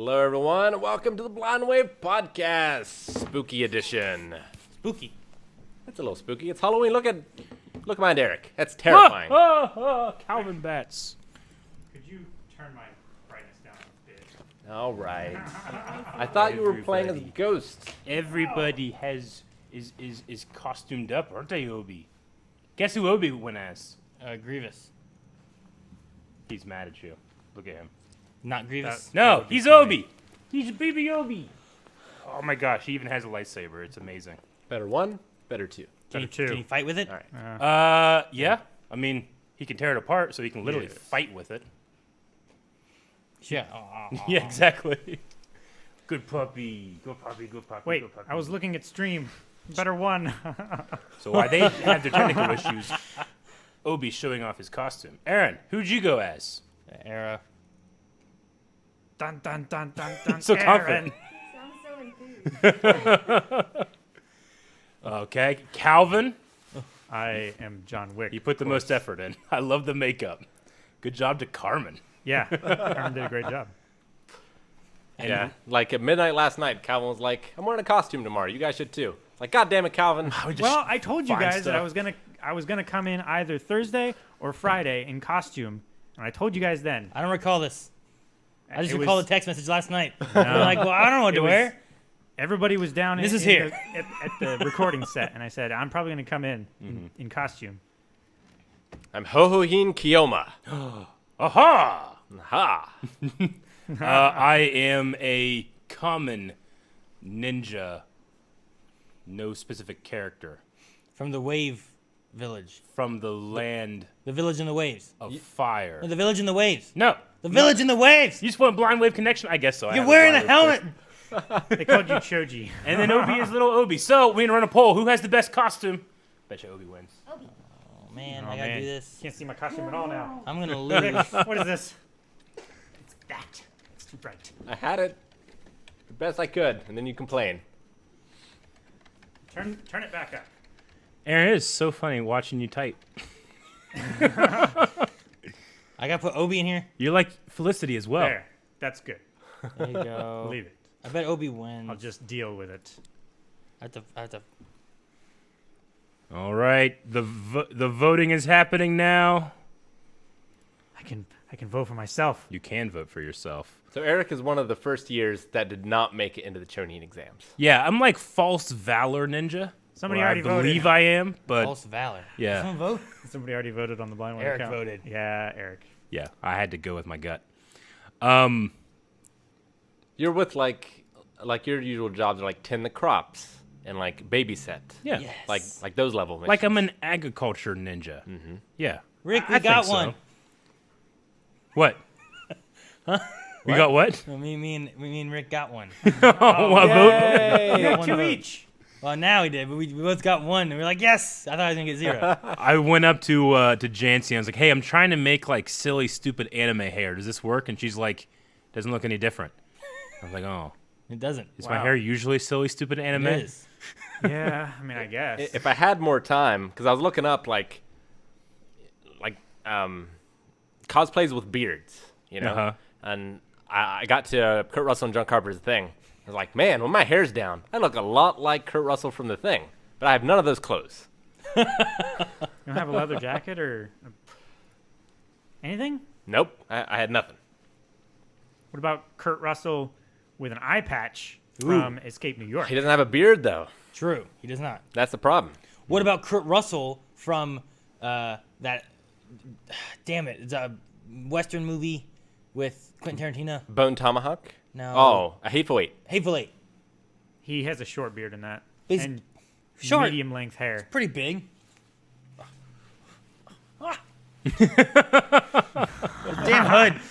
Hello, everyone, and welcome to the Blind Wave Podcast, Spooky Edition. Spooky. That's a little spooky. It's Halloween. Look behind Eric. That's terrifying. Calvin bats. Could you turn my brightness down a bit? All right. I thought you were playing as a ghost. Everybody is costumed up, aren't they, Obi? Guess who Obi went as? Grievous. He's mad at you. Look at him. Not Grievous. No, he's Obi. He's baby Obi. Oh my gosh, he even has a lightsaber. It's amazing. Better one, better two. Can you fight with it? All right. Yeah. I mean, he can tear it apart, so he can literally fight with it. Yeah. Yeah, exactly. Good puppy. Good puppy. Good puppy. Wait, good puppy. I was looking at stream. Better one. So why they had their technical issues, Obi's showing off his costume. Aaron, who'd you go as? Era. Dun dun dun dun dun. So Aaron. confident. Sounds so enthused. Okay, Calvin. I am John Wick. You put the most effort in. I love the makeup. Good job to Carmen. Yeah, Aaron did a great job. Yeah. Like at midnight last night, Calvin was like, I'm wearing a costume tomorrow. You guys should too. Like, God damn it, Calvin. Well, I told you find guys that stuff. I was gonna come in either Thursday or Friday in costume, and I told you guys then. I don't recall this. I just It recall was- the text message last night. I'm like, well, I don't know what to wear. Everybody was down. This in, is in here. at the recording set, and I said I'm probably gonna come in in costume. I'm Hohohin Kiyoma. Aha! Ha! I am a common ninja. No specific character. From the Wave Village. From the land The Village in the Waves. of fire. No, the Village in the Waves. No. The Village in the Waves. You just want blind wave connection? I guess so. I You're have wearing a blind wave helmet. They called you Choji. And then Obi is little Obi. So we can run a poll. Who has the best costume? Bet you Obi wins. Oh, man, Oh, I gotta man. do this. Can't see my costume at all now. I'm gonna Rick, lose. what is this? It's that. It's too bright. I had it the best I could, and then you complain. Turn it back up. Aaron, it is so funny watching you type. I gotta put Obi in here. You're like Felicity as well. There. That's good. There you go. Leave it. I bet Obi wins. I'll just deal with it. I have to. All right. The voting is happening now. I can vote for myself. You can vote for yourself. So Eric is one of the first years that did not make it into the Chonin exams. Yeah, I'm like false valor ninja. Somebody Or already I believe voted. I am, but False Valor. yeah. Someone vote? Somebody already voted on the blind one Eric account. voted. Yeah, Eric. Yeah, I had to go with my gut. You're with like your usual jobs are like tend the crops and like babysit. Yeah. Yes. Like those level missions. Like I'm an agriculture ninja. Mm-hmm. Yeah. Rick, we I got think so. one. What? We got what? No, me and Rick got one. Oh, I vote. Yay! Got one Two vote. each. Well, now we did, but we both got one. And we were like, yes! I thought I was going to get 0. I went up to Jancy. I was like, hey, I'm trying to make like silly, stupid anime hair. Does this work? And she's like, doesn't look any different. I was like, oh. It doesn't. Is my hair usually silly, stupid anime? It is. Yeah, I mean, I guess. If I had more time, because I was looking up like cosplays with beards, you know, Uh-huh. and I got to Kurt Russell and John Carpenter's Thing. I was like, man, when my hair's down, I look a lot like Kurt Russell from The Thing, but I have none of those clothes. You don't have a leather jacket or anything? Nope, I had nothing. What about Kurt Russell with an eye patch from Escape New York? He doesn't have a beard though. True. He does not. That's the problem. What about Kurt Russell from that... Damn it. It's a Western movie with Quentin Tarantino. Bone Tomahawk? No. Oh, a Hateful Eight. Hateful Eight. He has a short beard in that. He's and short. medium length hair. Pretty big. Damn hood.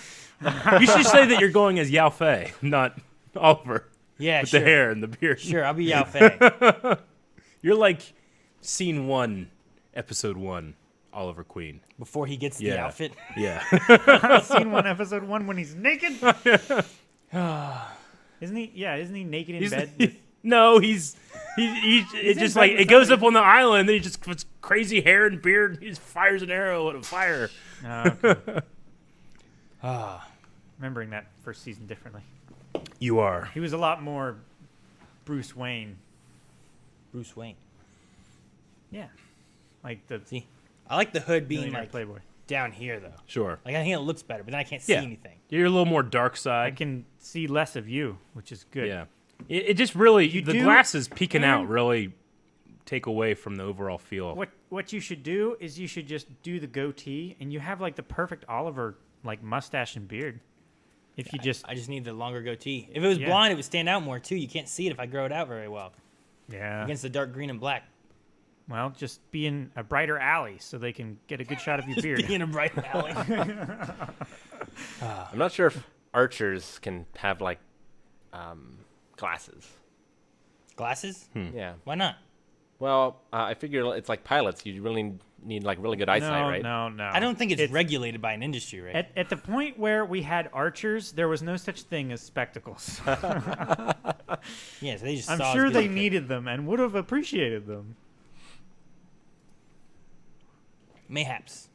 You should say that you're going as Yao Fei, not Oliver. Yeah, With sure. the hair and the beard. Sure, I'll be Yao Fei. You're like scene 1, episode 1, Oliver Queen. Before he gets the Yeah. outfit. Yeah. I've seen one episode 1 when he's naked. Isn't he? Yeah, isn't he naked in bed? With, No, he's it in just bed like with it goes somebody. up on the island, and then he just puts crazy hair and beard. He just fires an arrow at a fire. okay. Remembering that first season differently. You are. He was a lot more Bruce Wayne. Bruce Wayne. Yeah. Like the See, I like the hood being millionaire like Playboy. down here though. Sure. Like I think it looks better, but then I can't see Yeah. anything. You're a little more dark I side. can see less of you, which is good. Yeah. It just really, You the do- glasses peeking out and- really take away from the overall feel. What you should do is you should just do the goatee, and you have like the perfect Oliver like mustache and beard. If you just I just need the longer goatee. If it was Yeah. blonde, it would stand out more too. You can't see it if I grow it out very well yeah. against the dark green and black. Well, just be in a brighter alley so they can get a good shot of your beard. Be in a bright alley. I'm not sure if archers can have like glasses. Glasses? Yeah. Why not? Well, I figure it's like pilots. You really need like really good eyesight, right? No. I don't think it's regulated by an industry, right? At the point where we had archers, there was no such thing as spectacles. Yeah, so they just I'm saw us sure get they it. needed them and would have appreciated them. Mayhaps.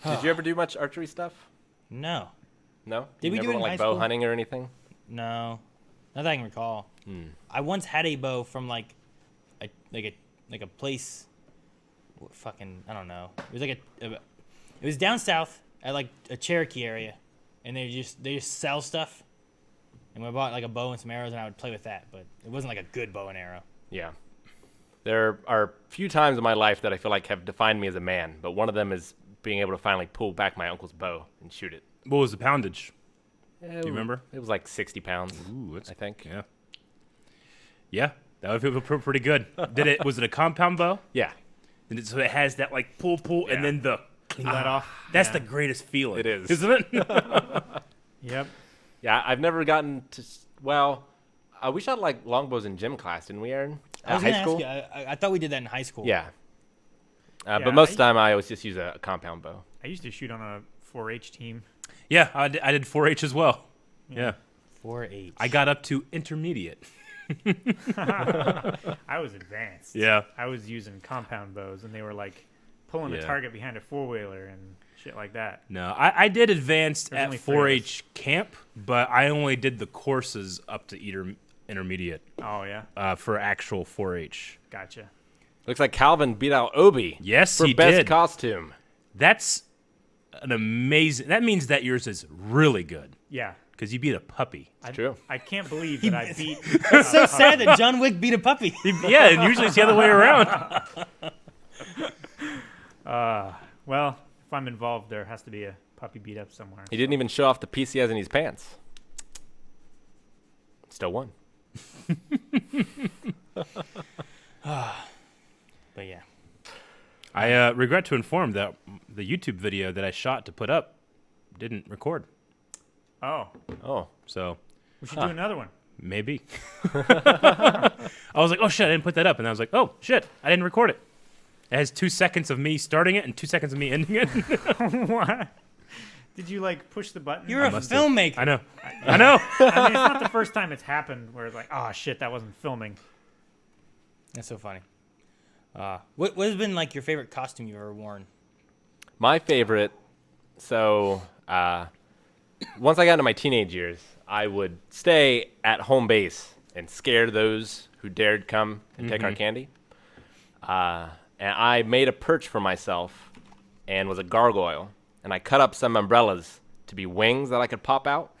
Did you ever do much archery stuff? No. No. Did You we never do it went in like high bow school? hunting or anything? No. Not that I can recall. I once had a bow from like a place fucking I don't know. It was like it was down south at like a Cherokee area and they just sell stuff. And we bought like a bow and some arrows and I would play with that, but it wasn't like a good bow and arrow. Yeah. There are few times in my life that I feel like have defined me as a man, but one of them is being able to finally pull back my uncle's bow and shoot it. What was the poundage? Do you remember? It was like 60 pounds, Ooh, that's, I think. Yeah. Yeah, that would feel pretty good. Was it a compound bow? Yeah. So it has that like pull, Yeah. and then the Let off. That's Yeah. the greatest feeling. It is. Isn't it? Yep. Yeah, I've never gotten to. Well, we shot like longbows in gym class, didn't we, Aaron? I was High gonna school. ask you, I thought we did that in high school. Yeah. Yeah, But most of the time, I always just use a compound bow. I used to shoot on a 4-H team. Yeah, I did 4-H as well. Yeah. 4-H. I got up to intermediate. I was advanced. Yeah. I was using compound bows, and they were like pulling the Yeah. target behind a 4-wheeler and shit like that. No, I did advanced There's at only 3 of 4-H camp, but I only did the courses up to intermediate Oh yeah, for actual 4-H. gotcha. Looks like Calvin beat out Obi. Yes, for he best did. costume. That's an amazing. That means that yours is really good Yeah. because you beat a puppy. True. I can't believe that I beat. It's so sad that John Wick beat a puppy. Yeah, and usually it's the other way around. Well, if I'm involved, there has to be a puppy beat up somewhere. He didn't even show off the piece he has in his pants. Still won. But yeah. I regret to inform that the YouTube video that I shot to put up didn't record. Oh, Oh. So we should do another one. maybe. I was like, oh shit, I didn't put that up. And I was like, oh shit, I didn't record it. It has 2 seconds of me starting it and 2 seconds of me ending it. What? Did you like push the button? You're a must have. filmmaker. I know. I know. I mean, it's not the first time it's happened where it's like, oh shit, that wasn't filming. That's so funny. What has been like your favorite costume you've ever worn? My favorite. So, once I got into my teenage years, I would stay at home base and scare those who dared come and take our candy. And I made a perch for myself and was a gargoyle. And I cut up some umbrellas to be wings that I could pop out.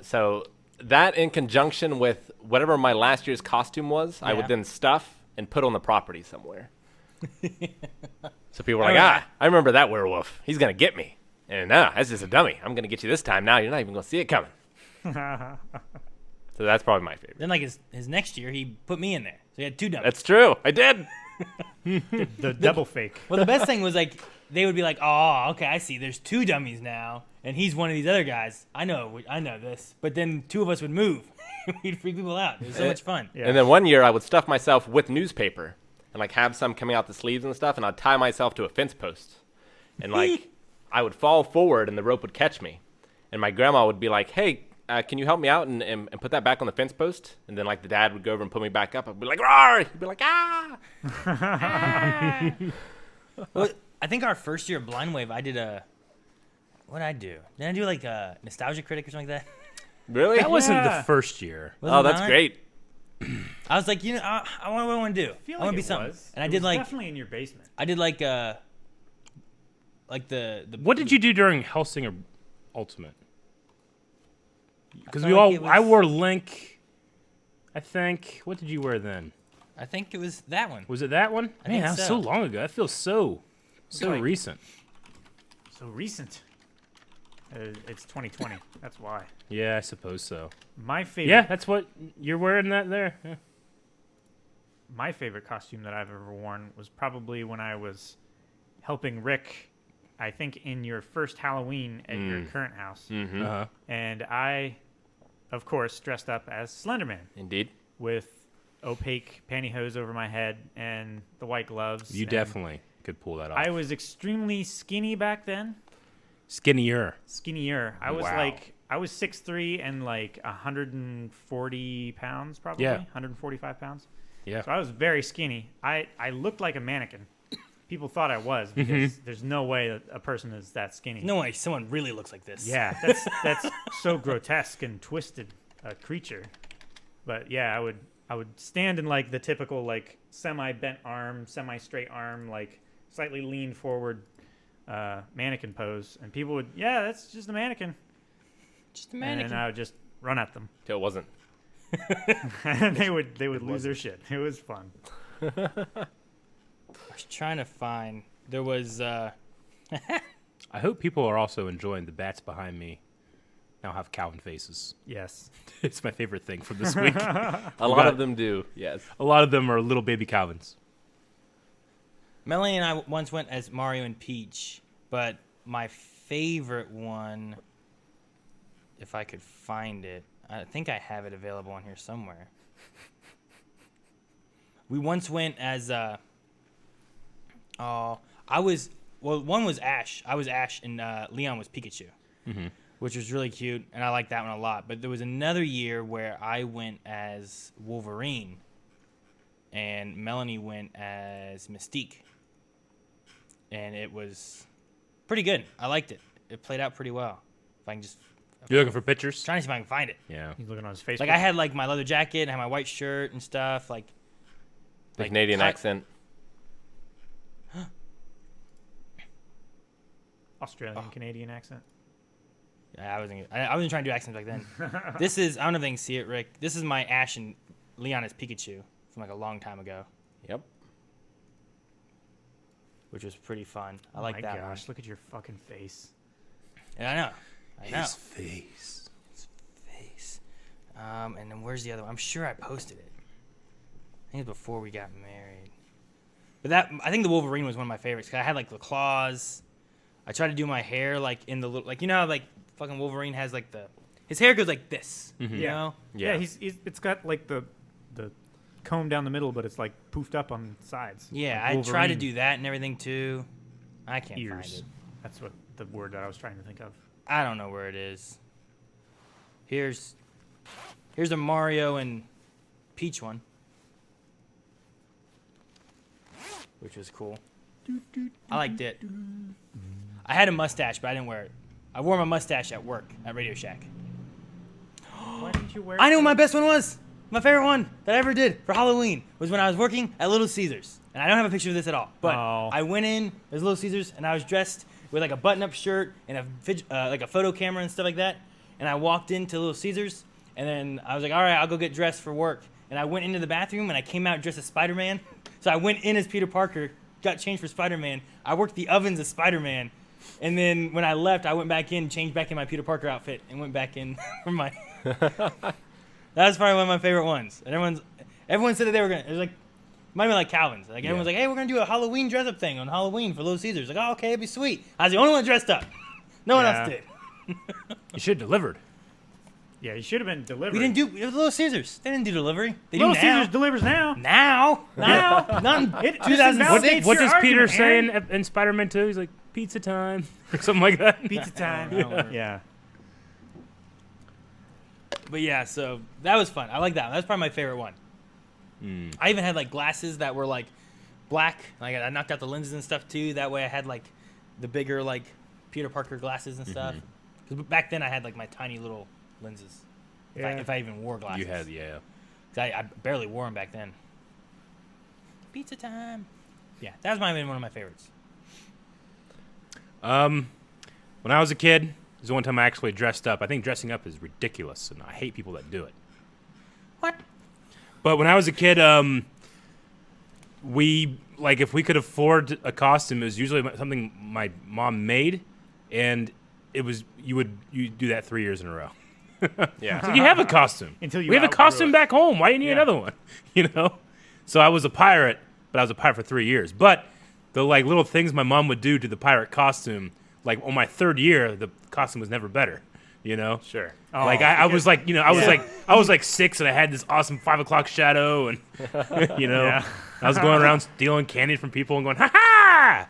So that in conjunction with whatever my last year's costume was, I would Yeah. then stuff and put on the property somewhere. So people were like, I remember that werewolf. He's going to get me. And that's just a dummy. I'm going to get you this time. Now you're not even going to see it coming. So that's probably my favorite. Then like his next year, he put me in there. So he had 2 dummies. That's true. I did. The double fake. Well, the best thing was like they would be like, "Oh, okay, I see. There's 2 dummies now, and he's one of these other guys. I know this." But then 2 of us would move. We'd freak people out. It was so much fun. Yeah. And then one year I would stuff myself with newspaper and like have some coming out the sleeves and stuff, and I'd tie myself to a fence post. And like I would fall forward and the rope would catch me. And my grandma would be like, "Hey, can you help me out and put that back on the fence post?" And then like the dad would go over and put me back up. I'd be like, "Roar!" He'd be like, "Ah!" Well, I think our first year of Blind Wave, I did a What did I do? Did I do like a Nostalgia Critic or something like that? Really? That wasn't Yeah. the first year. Was Oh, it that's not? great. I was like, what do I want to do? I feel I like want to it be something. was. And I It did was like definitely in your basement. I did like the What did you do during Hellsinger Ultimate? Because felt like it I was- wore Link. I think. What did you wear then? I think it was that one. Was it that one? I Man, think that was so. so long ago. That feels so Like- recent. So recent. It's 2020. That's why. Yeah, I suppose so. My favorite. Yeah, that's what you're wearing that there. Yeah. My favorite costume that I've ever worn was probably when I was helping Rick, I think in your first Halloween at your current house. Mm-hmm. Uh-huh. And I, of course, dressed up as Slenderman Indeed. with opaque pantyhose over my head and the white gloves. You and definitely could pull that off. I was extremely skinny back then. Skinnier. Skinnier. I was Wow. I was 6'3" and like 140 pounds, probably. Yeah. 145 pounds. Yeah. So I was very skinny. I looked like a mannequin. People thought I was because there's no way that a person is that skinny. No way, someone really looks like this. Yeah, that's so grotesque and twisted a creature. But yeah, I would stand in like the typical like semi-bent arm, semi-straight arm, like slightly leaned forward mannequin pose, and people would, yeah, that's just a mannequin. Just a mannequin. And I would just run at them. Till it wasn't. And they would lose their shit. It was fun. I was trying to find. There was. I hope people are also enjoying the bats behind me. Now have Calvin faces. Yes. It's my favorite thing from this week. A lot of them do. Yes. A lot of them are little baby Calvins. Melanie and I once went as Mario and Peach, but my favorite one, if I could find it, I think I have it available on here somewhere. We once went as one was Ash. I was Ash, and Leon was Pikachu, which was really cute, and I liked that one a lot. But there was another year where I went as Wolverine, and Melanie went as Mystique, and it was pretty good. I liked it. It played out pretty well. If I can just You're looking for pictures? trying to see if I can find it. Yeah. He's looking on his Facebook. Like I had like my leather jacket, and I had my white shirt and stuff. Like The Canadian cut- accent. Australian Canadian accent. I wasn't trying to do accents back then. This is, I don't know if they can see it, Rick. This is my Ash and Leon as Pikachu from like a long time ago, Yep. which was pretty fun. I Oh like my that gosh, one. look at your fucking face. And I know. His face. Face. And then where's the other one? I'm sure I posted it. I think it was before we got married. But I think the Wolverine was one of my favorites because I had like the claws. I tried to do my hair like in the little, like you know how like fucking Wolverine has like his hair goes like this. You Yeah. know? Yeah. He's it's got like the comb down the middle, but it's like poofed up on the sides. Yeah, Like I tried to Wolverine do that and everything too. I can't find ears. it. That's what the word that I was trying to think of. I don't know where it is. Here's a Mario and Peach one, which was cool. I liked it. I had a mustache, but I didn't wear it. I wore my mustache at work at Radio Shack. Why didn't you wear? I know what my best one was. My favorite one that I ever did for Halloween was when I was working at Little Caesars. And I don't have a picture of this at all. But Oh. I went in as Little Caesars, and I was dressed with like a button-up shirt and like a photo camera and stuff like that. And I walked into Little Caesars, and then I was like, all right, I'll go get dressed for work. And I went into the bathroom, and I came out dressed as Spider-Man. So I went in as Peter Parker, got changed for Spider-Man. I worked the ovens as Spider-Man. And then when I left, I went back in, changed back in my Peter Parker outfit, and went back in for my... That was probably one of my favorite ones. And everyone said that they were gonna. It was like, might be like Calvin's. Like everyone's like, hey, we're gonna do a Halloween dress up thing on Halloween for Little Caesars. Like, oh, okay, it'd be sweet. I was the only one dressed up. No one Yeah. else did. You should have delivered. Yeah, you should have been delivered. We didn't do. It was Little Caesars. They didn't do delivery. They Little do now. Caesars delivers now. Not in It 2006. What does your Peter argument, say Aaron. in Spider-Man 2? He's like, pizza time. Or something like that. Pizza time. I don't remember. Yeah. But yeah, so that was fun. I like that one. That's probably my favorite one. I even had like glasses that were like black. Like I knocked out the lenses and stuff too. That way I had like the bigger like Peter Parker glasses and stuff. Because back then I had like my tiny little lenses. If I even wore glasses. You had, yeah. 'Cause I barely wore them back then. Pizza time. Yeah, that was one of my favorites. When I was a kid, it was the one time I actually dressed up. I think dressing up is ridiculous, and I hate people that do it. What? But when I was a kid, we like if we could afford a costume, it was usually something my mom made, and it was you do that 3 years in a row. Yeah. So you have a costume. Until you we have a outgrew costume it. back home. Why do you need Yeah. another one? You know. So I was a pirate, but I was a pirate for 3 years. But the like little things my mom would do to the pirate costume, like on my 3rd year, the costume was never better. You know. Sure. Like I was like, I was like 6 and I had this awesome 5 o'clock shadow and Yeah. I was going around stealing candy from people and going, ha ha!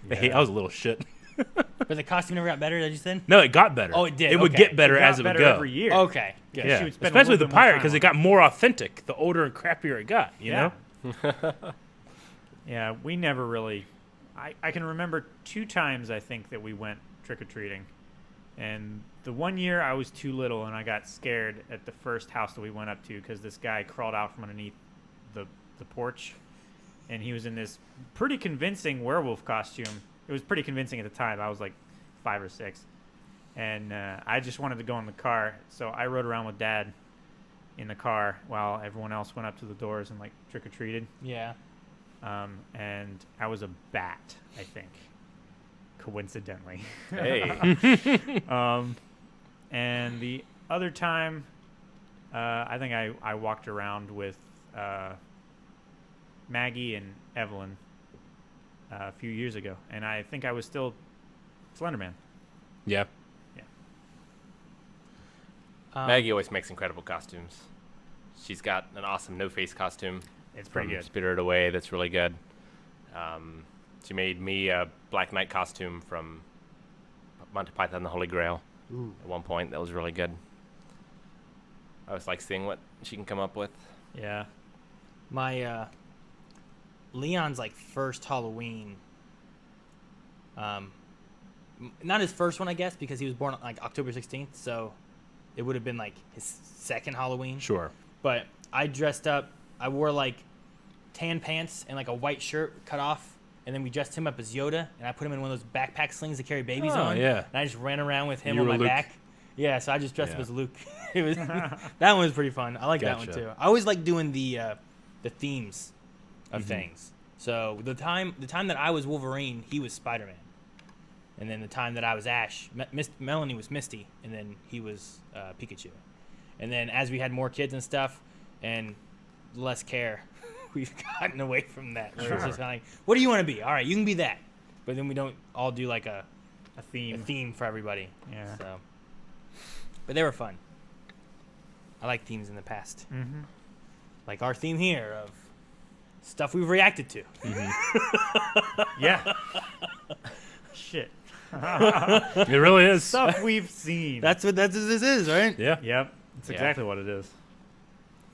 I was a little shit. But the costume never got better, did you say? No, it got better. Oh, it did, It would okay. get better It got as it would better go. every year. Okay, good. Yeah, She would spend a especially little the bit more pirate time because on it got more authentic. The older and crappier it got, you know. Yeah, we never really. I can remember 2 times I think that we went trick or treating, and the one year I was too little and I got scared at the first house that we went up to because this guy crawled out from underneath the porch, and he was in this pretty convincing werewolf costume. It was pretty convincing at the time. I was like 5 or 6, and I just wanted to go in the car, so I rode around with Dad in the car while everyone else went up to the doors and like trick or treated. Yeah. And I was a bat, I think, coincidentally. Hey. And the other time, I think I walked around with Maggie and Evelyn a few years ago, and I think I was still Slenderman. Yeah. Maggie always makes incredible costumes. She's got an awesome no-face costume. It's pretty from good. Spirited Away. That's really good. She made me a Black Knight costume from Monty Python and the Holy Grail at one point. That was really good. I always like seeing what she can come up with. Yeah. My Leon's like first Halloween. Not his first one, I guess, because he was born on like October 16th, so it would have been like his second Halloween. Sure. But I dressed up. I wore like tan pants and like a white shirt cut off, and then we dressed him up as Yoda, and I put him in one of those backpack slings to carry babies Oh, on. yeah. And I just ran around with him You on were my Luke. back. Yeah, so I just dressed up Yeah. as Luke. It was that one was pretty fun. I like that one Gotcha. too. I always like doing the themes of Mm-hmm. things. So the time that I was Wolverine, he was Spider-Man, and then the time that I was Ash, Melanie was Misty, and then he was Pikachu. And then as we had more kids and stuff, and less care, we've gotten away from that. It's just kind of like, what do you want to be? All right, you can be that, but then we don't all do like a theme. theme for everybody. Yeah. So, but they were fun. I like themes in the past, Mm-hmm. like our theme here of stuff we've reacted to. Yeah. Shit. It really is. Stuff we've seen. That's what this is, right? Yeah. Yep. That's Yeah. exactly what it is.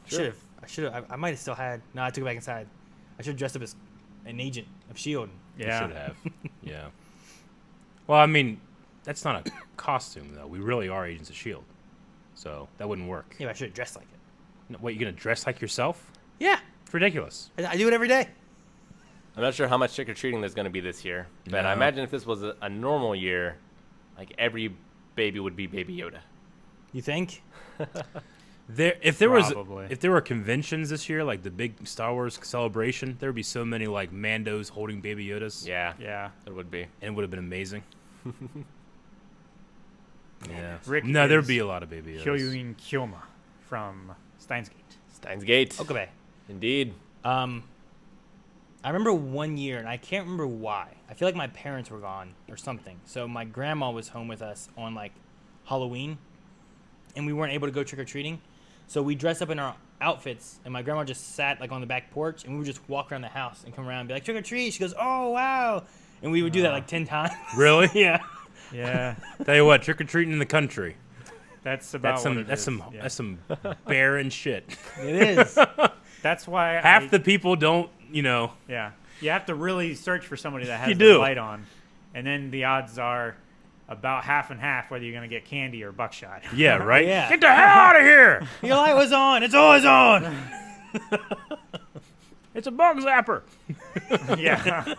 I should have. I might have still had. No, I took it back inside. I should have dressed up as an agent of Shield. Yeah. You should have. Yeah. Well, I mean, that's not a costume though. We really are agents of Shield, so that wouldn't work. Yeah, but I should have dressed like it. No, what, you gonna dress like yourself? Yeah, It's ridiculous. I do it every day. I'm not sure how much trick-or-treating there's going to be this year, but I No. imagine if this was a normal year, like every baby would be Baby Yoda. You think? If Probably. there were conventions this year, like the big Star Wars celebration, there would be so many like Mandos holding Baby Yodas. Yeah, Yeah. it would be. And it would have been amazing. Yeah. Rick No, there would is be a lot of Baby Yodas. Kyoyuin Kyoma from Steins Gate. Steins Gate. Okay. Indeed. I remember one year, and I can't remember why. I feel like my parents were gone or something. So my grandma was home with us on like Halloween, and we weren't able to go trick or treating. So we dressed up in our outfits, and my grandma just sat like on the back porch, and we would just walk around the house and come around and be like, trick or treat. She goes, oh wow, and we would do that like 10 times. Really? Yeah. Yeah. Tell you what, trick or treating in the country. That's about That's some what it that's is. some Yeah. that's some barren shit. It is. That's why Half the people don't, Yeah. You have to really search for somebody that has You the do. light on. And then the odds are about half and half whether you're gonna get candy or buckshot. Yeah, right? Yeah. Get the hell out of here! Your light was on. It's always on. It's a bug zapper. Yeah.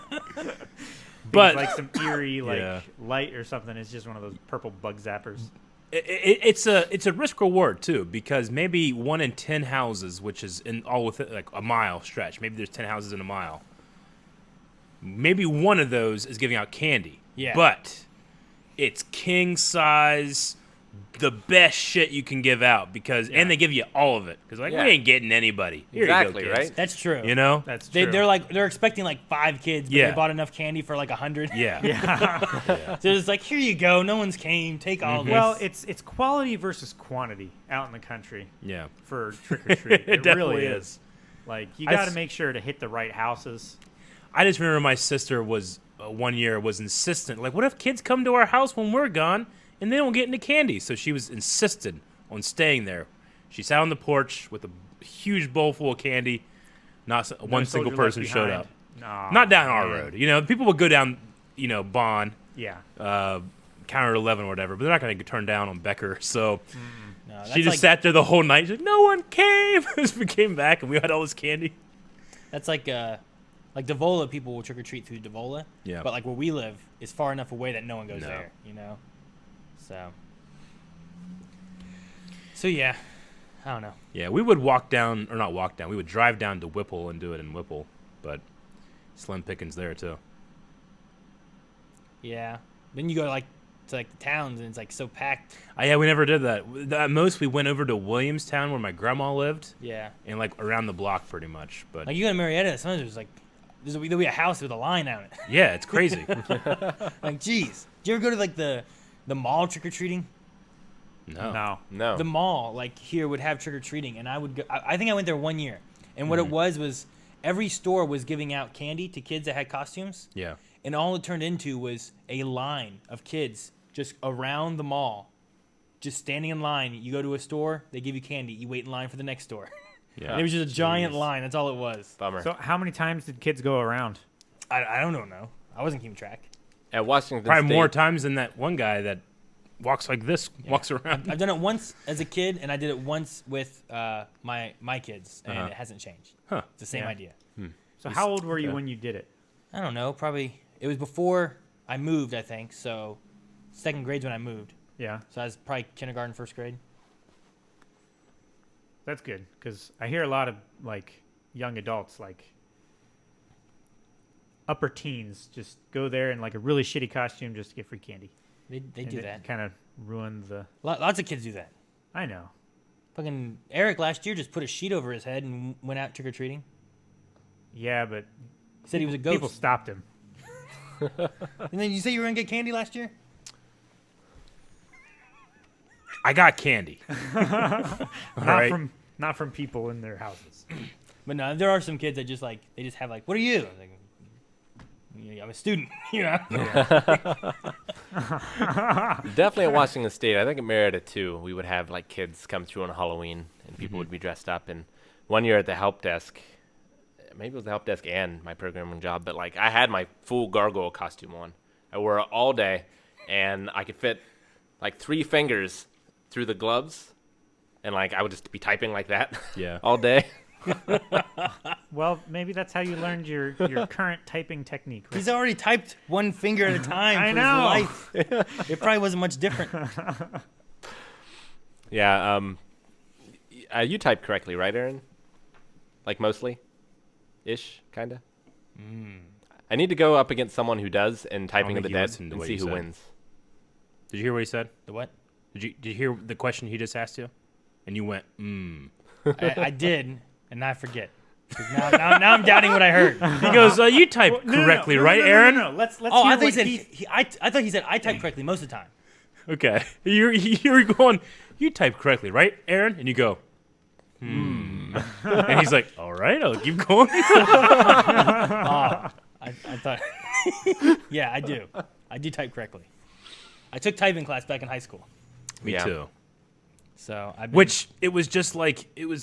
But like some eerie Yeah. light or something. It's just one of those purple bug zappers. it's a risk reward too, because maybe 1 in 10 houses, which is in all within like a mile stretch, maybe there's 10 houses in a mile. Maybe one of those is giving out candy. Yeah. But it's king size, the best shit you can give out and they give you all of it because we ain't getting anybody. Here Exactly, you go, kids. right? That's true. You know? That's true. They're expecting like 5 kids, but Yeah. they bought enough candy for like 100. Yeah. Yeah. So it's like, here you go. No one's came. Take all this. Well, it's quality versus quantity out in the country Yeah. for trick or treat. It really definitely is. is. Like you I got to s- make sure to hit the right houses. I just remember my sister was one year was insistent. Like, what if kids come to our house when we're gone and they don't get any candy? So she was insistent on staying there. She sat on the porch with a huge bowl full of candy. Not one No single soldier person left showed behind. up. No, Not down our man. road. You know, people would go down, Bond, Yeah. Counter 11 or whatever, but they're not going to turn down on Becker. So no, she that's just like, sat there the whole night. She's like, no one came. We came back and we had all this candy. That's like Devola, people will trick or treat through Devola. Yeah. But like where we live is far enough away that no one goes No. there, So yeah, I don't know. Yeah, we would not walk down. We would drive down to Whipple and do it in Whipple, but slim pickings there too. Yeah. Then you go to the towns and it's like so packed. Yeah, we never did that. At most, we went over to Williamstown where my grandma lived, Yeah. and like around the block pretty much. But Like you go to Marietta, sometimes there's like there'll be a house with a line on it. yeah, it's crazy. Like, geez. Did you ever go to like the mall trick or treating? No. No. The mall like here would have trick or treating, and I would go. I think I went there one year, and what it was every store was giving out candy to kids that had costumes, Yeah. and all it turned into was a line of kids just around the mall, just standing in line. You go to a store, they give you candy. You wait in line for the next store. Yeah. And it was just a giant line. That's all it was. Bummer. So how many times did kids go around? I don't know. I wasn't keeping track. At Washington Probably State, more times than that one guy that walks like this, walks around. I've done it once as a kid, and I did it once with my kids, and it hasn't changed. Huh. It's the same Yeah. idea. So how old were you okay. when you did it? I don't know. Probably it was before I moved. I think so. Second grade's when I moved, Yeah, so I was probably kindergarten, first grade. that's good because I hear a lot of like young adults, like upper teens, just go there in like a really shitty costume just to get free candy. They do that. Kind of ruined the. Lots of kids do that. I know. Fucking Eric last year just put a sheet over his head and went out trick or treating. Yeah, but Said he was a ghost. people stopped him. And then you say you were gonna get candy last year? I got candy. All right. Not from people in their houses. But no, there are some kids that just they just have like, what are you? I'm like, I'm a student, you know. definitely at Washington State. I think at Marietta too. We would have like kids come through on Halloween, and people would be dressed up. And one year at the help desk, maybe it was the help desk and my programming job, but like I had my full gargoyle costume on. I wore it all day, and I could fit like 3 fingers through the gloves, and like I would just be typing like that Yeah. all day. Well, maybe that's how you learned your current typing technique. Right? He's already typed one finger at a time I for know. his life. It probably wasn't much different. Yeah. You type correctly, right, Aaron? Like mostly, ish, kinda. I need to go up against someone who does in Typing of think the you Dead listened to and what see you who said. wins. Did you hear what he said? The what? Did you hear the question he just asked you? And you went, I did, and I forget. 'Cause Now I'm doubting what I heard. He goes, you type correctly, right, Aaron? No. Let's Oh, hear I thought he what said I thought he said I type correctly most of the time. Okay. You're going, you type correctly, right, Aaron? And you go, And he's like, all right, I'll keep going. I thought. Yeah, I do. I do type correctly. I took typing class back in high school, Me Yeah. too. so I've been, Which, it was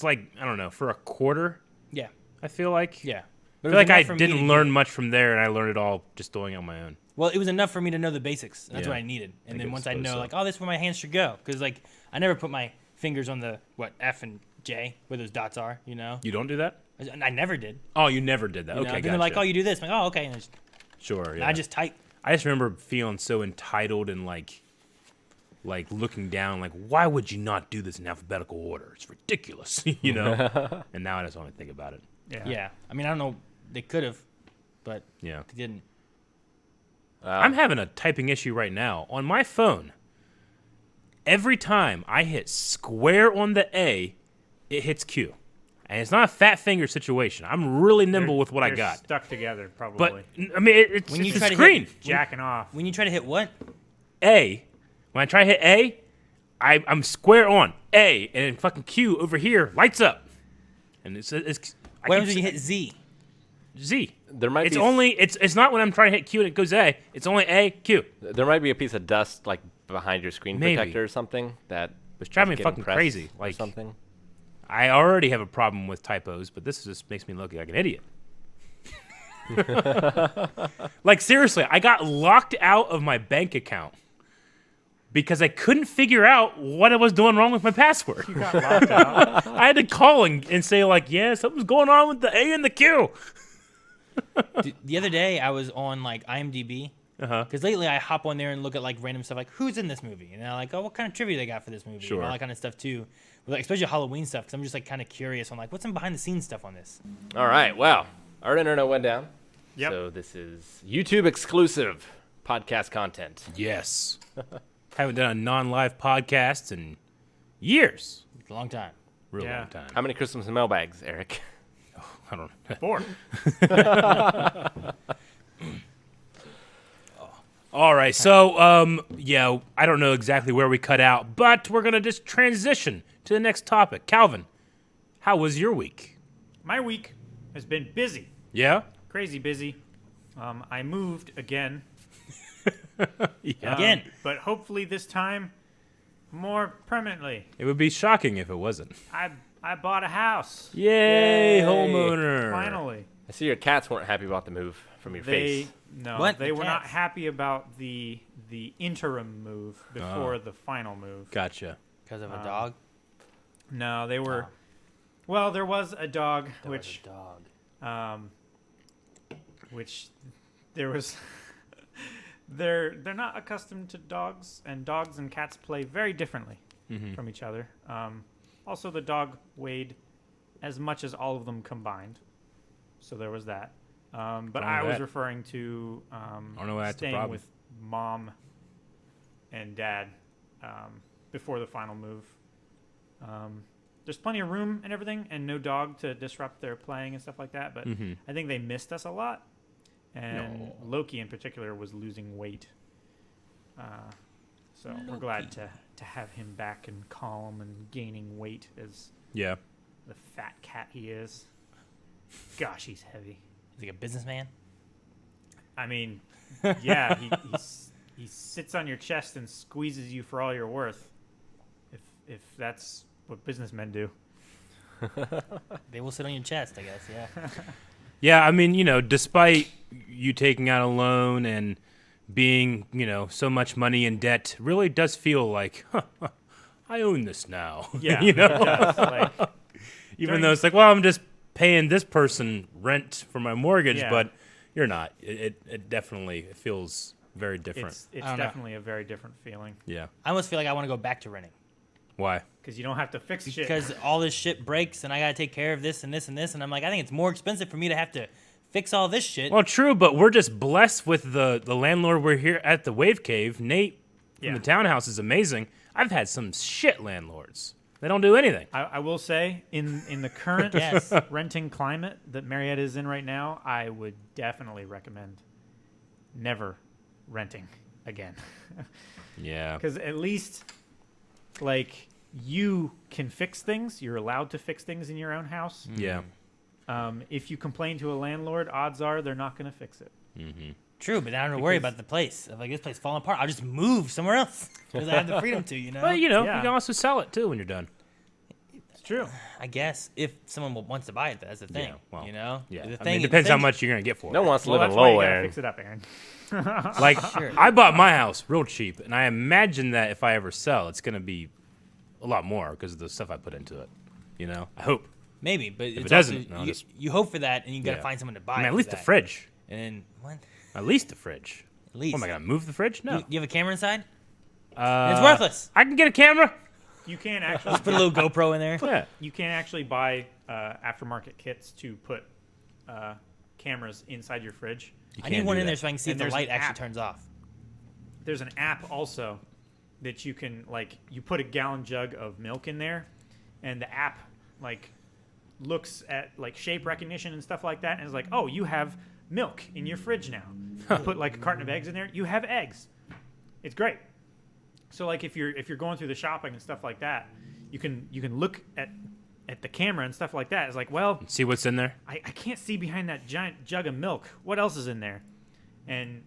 like, I don't know, for a quarter, yeah, I feel like. yeah. I feel like I enough for me to didn't get learn it. much from there, and I learned it all just doing it on my own. Well, it was enough for me to know the basics. That's Yeah. what I needed. And I then once I suppose know, so. like, oh, this is where my hands should go. Because, like, I never put my fingers on the, F and J, where those dots are, you know? You don't do that? I never did. Oh, you never did that. You know? Okay, Then they're like, oh, you do this. I'm like, oh, okay. And sure. Yeah. I just type. I just remember feeling so entitled and like looking down, like, why would you not do this in alphabetical order? It's ridiculous, you know. And now I just only think about it. Yeah. I mean, I don't know. They could have, but Yeah. they didn't. I'm having a typing issue right now on my phone. Every time I hit square on the A, it hits Q. And it's not a fat finger situation. I'm really nimble with what I They're got. Stuck together, probably. But I mean, it's When you the try to screen. hit- Jacking off. When you try to hit what? A. When I try to hit A, I'm square on A, and then fucking Q over here lights up. And it's I What keep happens when you hit Z? Z. There might It's be only it's not when I'm trying to hit Q and it goes A. It's only A Q. there might be a piece of dust like behind your screen Maybe. protector or something that It's driving is me getting fucking pressed crazy. or Like something. I already have a problem with typos, but this just makes me look like an idiot. Like seriously, I got locked out of my bank account because I couldn't figure out what I was doing wrong with my password. You got locked out. I had to call and say like, yeah, something's going on with the A and the Q. The other day, I was on, like, IMDb. Uh-huh. Because lately, I hop on there and look at, like, random stuff, like, who's in this movie? And I'm like, oh, what kind of trivia they got for this movie? Sure. And all that kind of stuff, too. But, like, especially Halloween stuff, because I'm just, like, kind of curious on, like, what's some behind-the-scenes stuff on this? All right. Well, our internet went down. Yep. So this is YouTube exclusive podcast content. Yes. Haven't done a non-live podcast in years. It's a long time. Real Yeah. long time. How many Christmas mailbags, Eric? I don't know. 4. All right, so yeah, I don't know exactly where we cut out, but we're gonna just transition to the next topic. Calvin, how was your week? My week has been busy. Yeah, Crazy busy. I moved again. yeah. Again. But hopefully this time more permanently. It would be shocking if it wasn't. I bought a house. Yay, Yay. homeowner! Finally. I see your cats weren't happy about the move from your They face. What? they The were not cats? happy about the interim move before the final move. Gotcha. Because of a dog? No, they were. Oh. Well, there was a dog, There was which a dog. which there was. they're not accustomed to dogs, and dogs and cats play very differently from each other. Also, the dog weighed as much as all of them combined, so there was that. But Wrong I with was that. referring to don't know why that's a staying problem. with mom and dad before the final move. There's plenty of room and everything, and no dog to disrupt their playing and stuff like that. But I think they missed us a lot, and Loki in particular was losing weight. So we're glad to have him back and calm and gaining weight as Yeah. the fat cat he is. Gosh, he's heavy. Is he a businessman? I mean, yeah, he sits on your chest and squeezes you for all you're worth. If that's what businessmen do. They will sit on your chest, I guess, yeah. Yeah, I mean, despite you taking out a loan and being, so much money in debt, really does feel like, I own this now. Yeah, you know, it does. Like, even during- though it's like, well, I'm just paying this person rent for my mortgage, Yeah. but you're not. It definitely feels very different. it's I don't know. definitely a very different feeling Yeah. I almost feel like I want to go back to renting. Why? because you don't have to fix shit. Because all this shit breaks and I got to take care of this and this and this. And I'm like, I think it's more expensive for me to have to fix all this shit. Well, true, but we're just blessed with the landlord we're here at the Wave Cave. Nate from Yeah. the townhouse is amazing. I've had some shit landlords. They don't do anything. I will say, in the current Yes. renting climate that Marietta is in right now, I would definitely recommend never renting again. Yeah. Because at least, like, you can fix things. You're allowed to fix things in your own house. Yeah. If you complain to a landlord, odds are they're not going to fix it. True, but I don't have to worry Because- about the place. If like this place falling apart, I'll just move somewhere else because I have the freedom to, But, you Yeah. can also sell it, too, when you're done. True. I guess if someone wants to buy it, that's the thing. Yeah, well, you know. Yeah, The I thing, mean, it the depends how thing- much you're gonna get for No it. one wants to Well, live in that's why you Lowell, gotta Aaron. fix it up, Aaron. Like, Sure. I bought my house real cheap, and I imagine that if I ever sell, it's gonna be a lot more because of the stuff I put into it. You know, I hope. Maybe, but it it's doesn't, also, I'll you, just- you hope for that, and you gotta Yeah. find someone to buy. I mean, it at for least the that. fridge. And then what? At least the fridge. At least. What, am I gonna move the fridge? No. You have a camera inside? Uh, It's worthless. I can get a camera. You can't actually Just put a little GoPro in there. Yeah. you can't actually buy aftermarket kits to put cameras inside your fridge. You I need can't one do in there that. so I can see And if the there's an light actually app. turns off. There's an app also that you can you put a gallon jug of milk in there, and the app looks at shape recognition and stuff like that, and it's like, oh, you have milk in your fridge now. You put a carton of eggs in there, you have eggs. It's great. So if you're going through the shopping and stuff like that, you can look at the camera and stuff like that. It's like, well, See what's in there. I can't see behind that giant jug of milk. What else is in there? And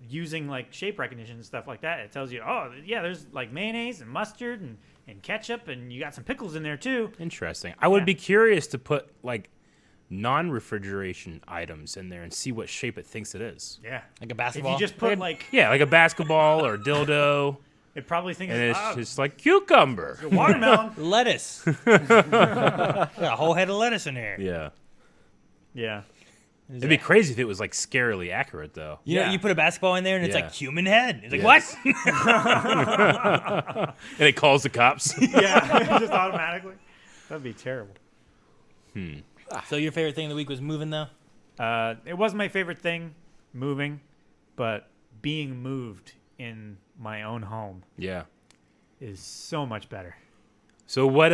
using shape recognition and stuff like that, it tells you, oh yeah, there's mayonnaise and mustard and ketchup, and you got some pickles in there too. Interesting. I would Yeah. be curious to put non-refrigeration items in there and see what shape it thinks it is. Yeah. Like a If basketball. you just put Yeah, like a basketball or a dildo, it probably thinks and it's oh, just like cucumber. it's a watermelon. lettuce. Got a whole head of lettuce in here. Yeah. Yeah. It'd be crazy if it was scarily accurate though. You know, Yeah. you put a basketball in there and it's Yeah. like human head. It's like, Yes. what? And it calls the cops. Yeah. Just automatically. That'd be terrible. So your favorite thing of the week was moving, though? It wasn't my favorite thing, moving, but being moved in my own home Yeah. is so much better. So what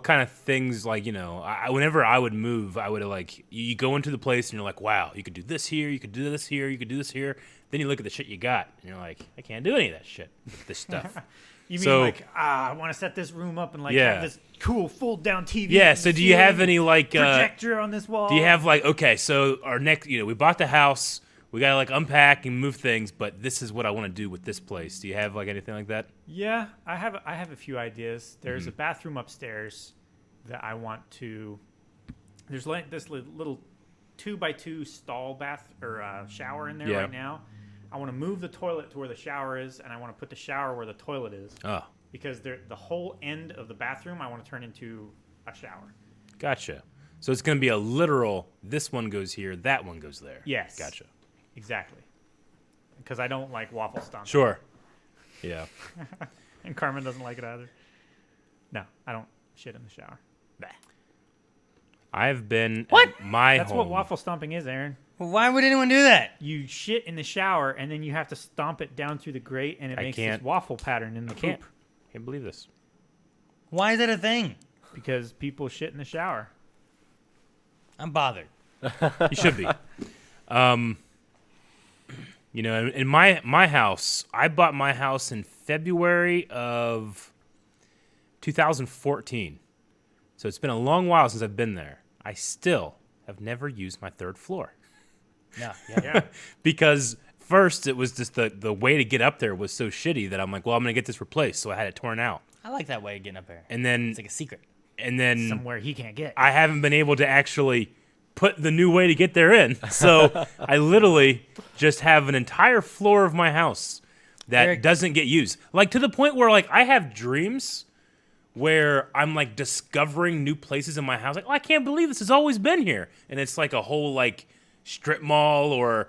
kind of things whenever I would move, I would you go into the place and you're like, wow, you could do this here, you could do this here, you could do this here. Then you look at the shit you got and you're like, I can't do any of that shit with this stuff. You mean So- I want to set this room up and Yeah. have this cool fold down TV? Yeah, in so the do you have ceiling, any projector on this wall? do you have okay, so our next we bought the house, we gotta unpack and move things, but this is what I want to do with this place. Do you have anything like that? Yeah, I have a few ideas. There's Mm-hmm. a bathroom upstairs that I want to. There's this little 2x2 stall bath or shower in there Yeah. right now. I want to move the toilet to where the shower is, and I want to put the shower where the toilet is, Oh, because the whole end of the bathroom I want to turn into a shower. gotcha. So it's gonna be a literal. This one goes here, that one goes there. Yes. Gotcha. Exactly. Because I don't like waffle stomp. Sure. Yeah. And Carmen doesn't like it either. No, I don't shit in the shower. Bah. I've been What? at my That's home. what waffle stomping is, Aaron. Well, why would anyone do that? You shit in the shower, and then you have to stomp it down through the grate, and it I makes can't- this waffle pattern in the can't. poop. Can't believe this. Why is that a thing? Because people shit in the shower. I'm bothered. You should be. In my house, I bought my house in February of 2014. So it's been a long while since I've been there. I still have never used my third floor. No, yeah. Yeah. Because first it was just the way to get up there was so shitty that I'm like, well, I'm going to get this replaced. So I had it torn out. I like that way of getting up there. And then It's like a secret. Somewhere he can't get. I haven't been able to actually put the new way to get there in. So I literally just have an entire floor of my house that Eric- doesn't get used. To the point where I have dreams where I'm discovering new places in my house. I can't believe this has always been here. And it's a whole strip mall or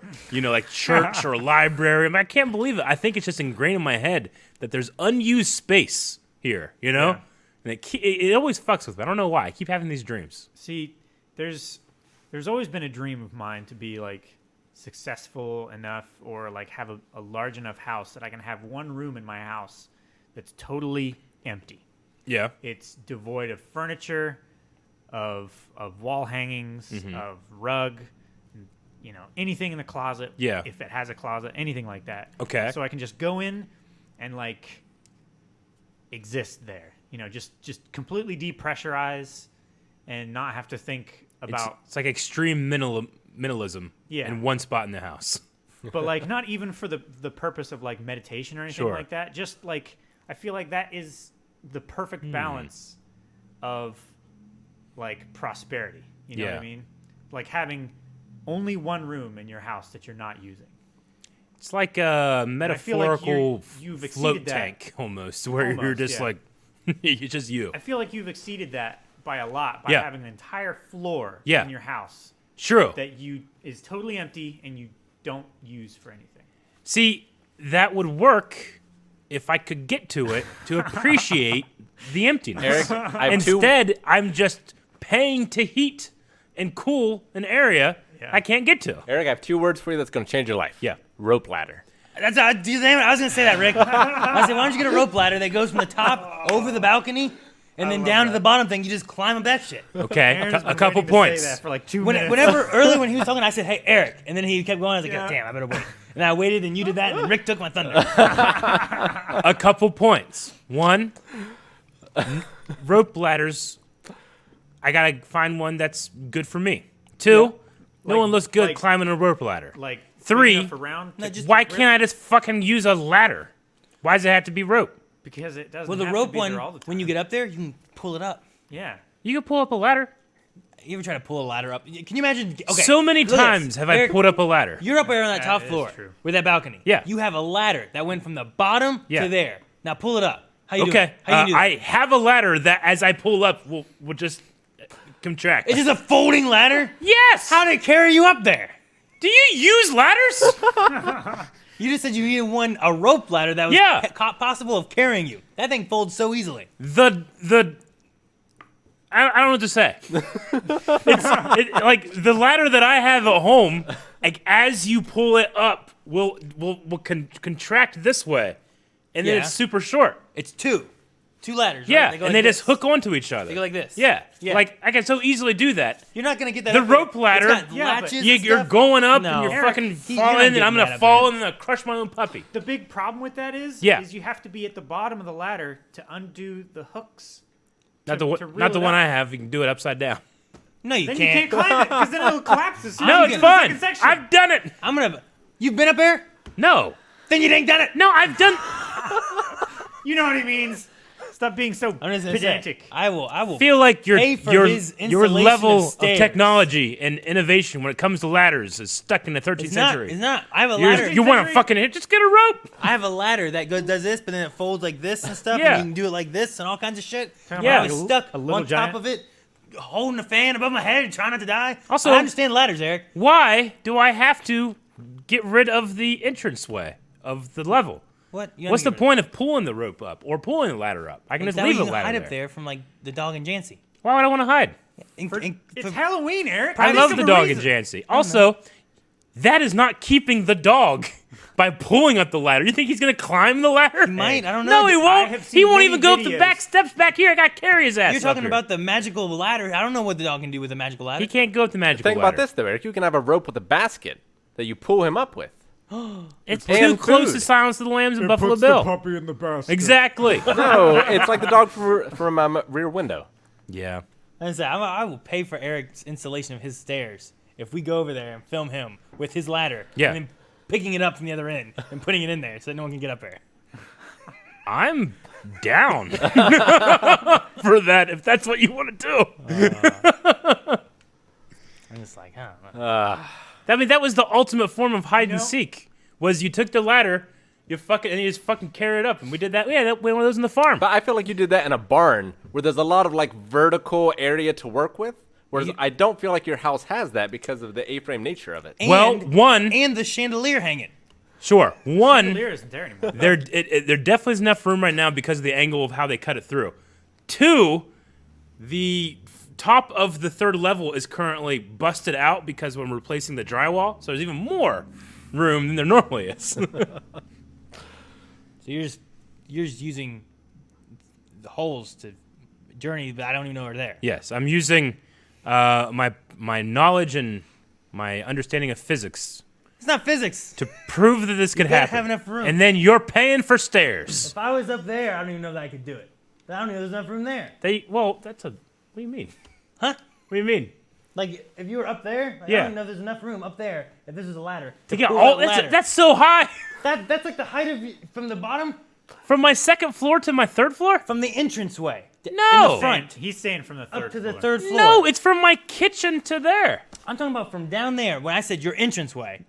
church or library. I can't believe it. I think it's just ingrained in my head that there's unused space here, Yeah. And it always fucks with me. I don't know why. I keep having these dreams. See, there's always been a dream of mine to be successful enough or have a large enough house that I can have one room in my house that's totally empty. Yeah. It's devoid of furniture, of wall hangings, of rug, anything in the closet. Yeah. If it has a closet, anything like that. Okay. So I can just go in and exist there. Just completely depressurize and not have to think about. It's like extreme minimalism Yeah. in one spot in the house. But not even for the purpose of meditation or anything Sure. like that. Just I feel like that is the perfect balance of like prosperity. You know what Yeah. I mean? Like having only one room in your house that you're not using. It's like a I feel like metaphorical you've exceeded float that. tank almost, where you're Almost, just yeah. like, it's just you. I feel like you've exceeded that by a lot by Yeah. having an entire floor Yeah. in your house True. that is totally empty and you don't use for anything. See, that would work if I could get to it to appreciate the emptiness. Eric, I have two. Instead, I'm just paying to heat and cool an area Yeah. I can't get to. Eric, I have 2 words for you that's going to change your life. Yeah. Rope ladder. That's I was gonna say that, Rick. I said, why don't you get a rope ladder that goes from the top over the balcony, and then love down to that. the bottom thing? You just climb up that shit. Okay, Aaron's a been couple waiting to say points. that for like 2 minutes. Whenever earlier when he was talking, I said, "Hey, Eric," and then he kept going. I was like, Yeah. "God damn, I better wait." And I waited, and you did that, and Rick took my thunder. A couple points. One, rope ladders. I gotta find one that's good for me. Two, no Like- one looks good like- climbing a rope ladder. like Three. big enough around No, to just- Why rip, can't I just fucking use a ladder? Why does it have to be rope? because it doesn't Well, the have to rope be one, there all the time. when you get up there, you can pull it up. Yeah. You can pull up a ladder. You ever try to pull a ladder up? Can you imagine? Okay, So many look at times this. have I Eric, pulled up a ladder. You're up there on that That top is floor true. with that balcony. Yeah. You have a ladder that went from the bottom Yeah. to there. Now pull it up. How you Okay, doing? How you do that? I have a ladder that as I pull up will just contract. It's just a folding ladder. Yes! How did it carry you up there? do you use ladders? You just said you needed a rope ladder that was Yeah. possible of carrying you. That thing folds so easily. I don't know what to say. Like the ladder that I have at home, like as you pull it up, will contract this way, and then Yeah. it's super short. It's two ladders. Right? Yeah, go and like they this. just hook onto each other. They go like this. Yeah. Yeah. Like I can so easily do that. You're not gonna get that. The up there. rope ladder, It's got yeah, but latches and You're stuff. going up No. and you're Eric, fucking you're not falling, and getting I'm that gonna up fall there. and I'm gonna crush my own puppy. The big problem with that is Yeah. you have to be at the bottom of the ladder to undo the hooks. Not to the reel not the it one up. I have. You can do it upside down. No, you Then can't. you can't climb it because then it'll collapse as soon No, as you it's get to the fun. second section. I've done it. I'm gonna. You've been up there? No, Then you ain't done it. no, I've done. You know what he means. Stop being so I'm just gonna say, pedantic. I will. Feel like Pay for your his your installation level of of stairs. technology and innovation when it comes to ladders is stuck in the 13th It's not. century. It's not. I have a You're- ladder. you want to century? fucking hit? Just get a rope. I have a ladder that does this, but then it folds like this and stuff. Yeah. And you can do it like this and all kinds of shit. Kinda Yeah. I like was a- stuck a little on giant. top of it, holding a fan above my head, trying not to die. Also- I understand ladders, Eric. Why do I have to get rid of the entranceway of the level? What? You What's the understand- point of pulling the rope up or pulling the ladder up? I can just That way leave you the can ladder hide there. up there from like the dog and Jancy. Why would I want to hide? It's Halloween, Eric. I Think love of the a dog reason. and Jancy. Also, that is not keeping the dog by pulling up the ladder. You think he's gonna climb the ladder? He might. I don't know. No, he I won't. have He seen won't many even go up the videos. back steps back here. I got to carry his ass. You're up talking here. about the magical ladder. I don't know what the dog can do with a magical ladder. He can't go up the magical Think ladder. about this though, Eric. You can have a rope with a basket that you pull him up with. It's And too close food. to Silence of the Lambs and Buffalo Bill. puppy in the basket. Exactly. No, it's like the dog from Rear Window. Yeah. I will pay for Eric's installation of his stairs if we go over there and film him with his ladder. Yeah. And then picking it up from the other end and putting it in there so that no one can get up there. I'm down for that if that's what you want to do. I'm just like, I don't know. I mean, that was the ultimate form of hide and know- seek. Was you took the ladder, you just fucking carry it up, and we did that. Yeah, we had one of those in the farm. But I feel like you did that in a barn where there's a lot of like vertical area to work with. Whereas I don't feel like your house has that because of the A-frame nature of it. Well, one, And the chandelier hanging. sure, one, Chandelier isn't there anymore. there definitely is enough room right now because of the angle of how they cut it through. Two, the top of the third level is currently busted out because when we're replacing the drywall, so there's even more room than there normally is. So you're just using the holes to journey, but I don't even know are there. Yes, I'm using my knowledge and my understanding of physics It's not physics. to prove that this could gotta happen. have enough room. And then you're paying for stairs. If I was up there, I don't even know that I could do it. I don't even know there's enough room there. That's a. What do you mean? Huh? What do you mean? Like, if you were up there, I Yeah. don't even know if there's enough room up there, if this is a ladder. To get pull all that ladder. that's so high. That's like the height of from the bottom From my second floor to my third floor? From the entranceway. No. In the front. He's saying from the third Up to the floor. third floor. No, it's from my kitchen to there. I'm talking about from down there. When I said your entranceway.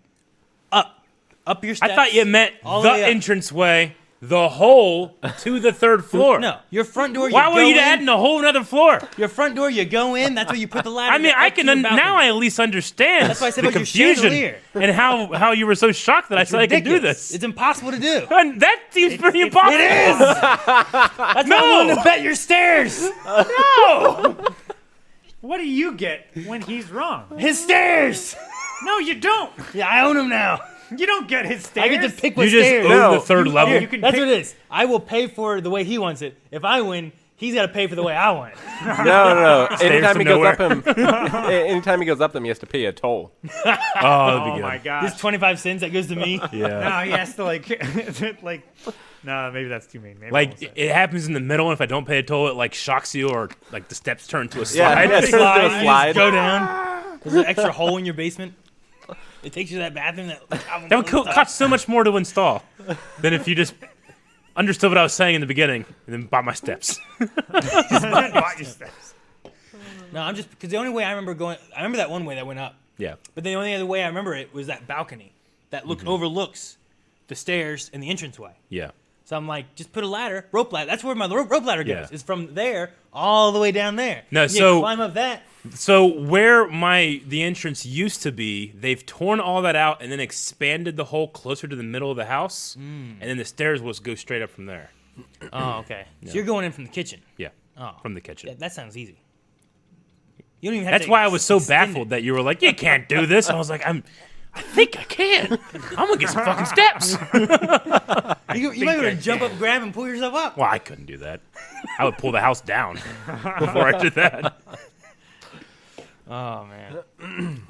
Up your steps. I thought you meant all the way up. entranceway, the hole to the third floor. No, your front door. Why were you in, adding a whole other floor? Your front door, you go in. That's where you put the ladder. I mean, up I to can your balcony. now. I at least understand That's why I said the about your confusion chandelier. and how you were so shocked that I said I could do Ridiculous. this. It's impossible to do. And that seems pretty impossible. It is. That's why I'm willing to bet your stairs. No. What do you get when he's wrong? His stairs. No, you don't. Yeah, I own them now. You don't get his stairs. I get to pick what You just stairs. own No, the third level. you can That's pick- what it is. I will pay for the way he wants it. If I win, he's got to pay for the way I want it. No. Anytime from he goes nowhere. up him, anytime he goes up them, he has to pay a toll. Oh, that'd be Oh good. my gosh. This 25 cents that goes to me. Yeah. No, he has to like. No, maybe that's too mean. Maybe I Like won't say it happens in the middle, and if I don't pay a toll, it like shocks you, or like the steps turn to a Yeah, slide. it turns into Slide, a you just slide. go down. There's an extra hole in your basement. It takes you to that bathroom that. That would cost so much more to install than if you just understood what I was saying in the beginning and then bought my steps. Watch your steps. No, I'm just because the only way I remember going. I remember that one way that went up, Yeah. but the only other way I remember it was that balcony that overlooks the stairs and the entranceway. Yeah. So I'm like, just put a ladder, rope ladder. That's where my rope ladder goes. Yeah. It's from there all the way down there. No, You so- climb up that. So where the entrance used to be, they've torn all that out and then expanded the hole closer to the middle of the house, and then the stairs will go straight up from there. Oh, okay. So you're going in from the kitchen. Yeah. Oh, From the kitchen. that sounds easy. You don't even have That's to why I was so extend baffled it. that you were like, "You can't do this." I was like, I think I can. I'm gonna get some fucking steps." You might want to jump up, grab, and pull yourself up. Well, I couldn't do that. I would pull the house down before I did that. Oh man.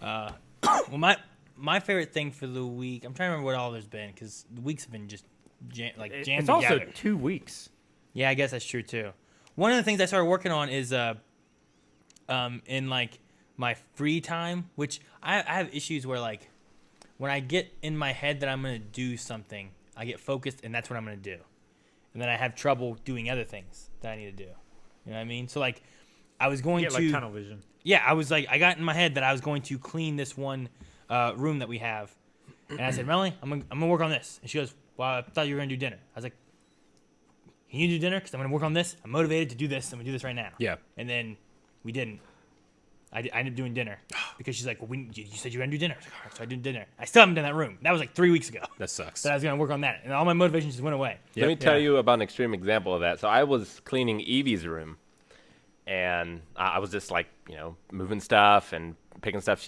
Well, my favorite thing for the week. I'm trying to remember what all there's been because the weeks have been just jammed It's also together. 2 weeks. Yeah, I guess that's true too. One of the things I started working on is in like my free time, which I have issues where like when I get in my head that I'm gonna do something, I get focused and that's what I'm gonna do, and then I have trouble doing other things that I need to do. You know what I mean? So like I was going You get to like tunnel vision. yeah, I was like I got in my head that I was going to clean this one room that we have, and I said, Melanie, I'm gonna work on this, and she goes, well, I thought you were gonna do dinner. I was like, can you do dinner? Because I'm gonna work on this. I'm motivated to do this. I'm gonna do this right now. Yeah. And then we didn't. I ended up doing dinner because she's like, well, you said you were gonna do dinner. I was like, all right, so I did dinner. I still haven't done that room. That was like 3 weeks ago. That sucks. That I was gonna work on that, and all my motivation just went away. Let me tell you about an extreme example of that. So I was cleaning Evie's room, and I was just like, moving stuff and picking stuff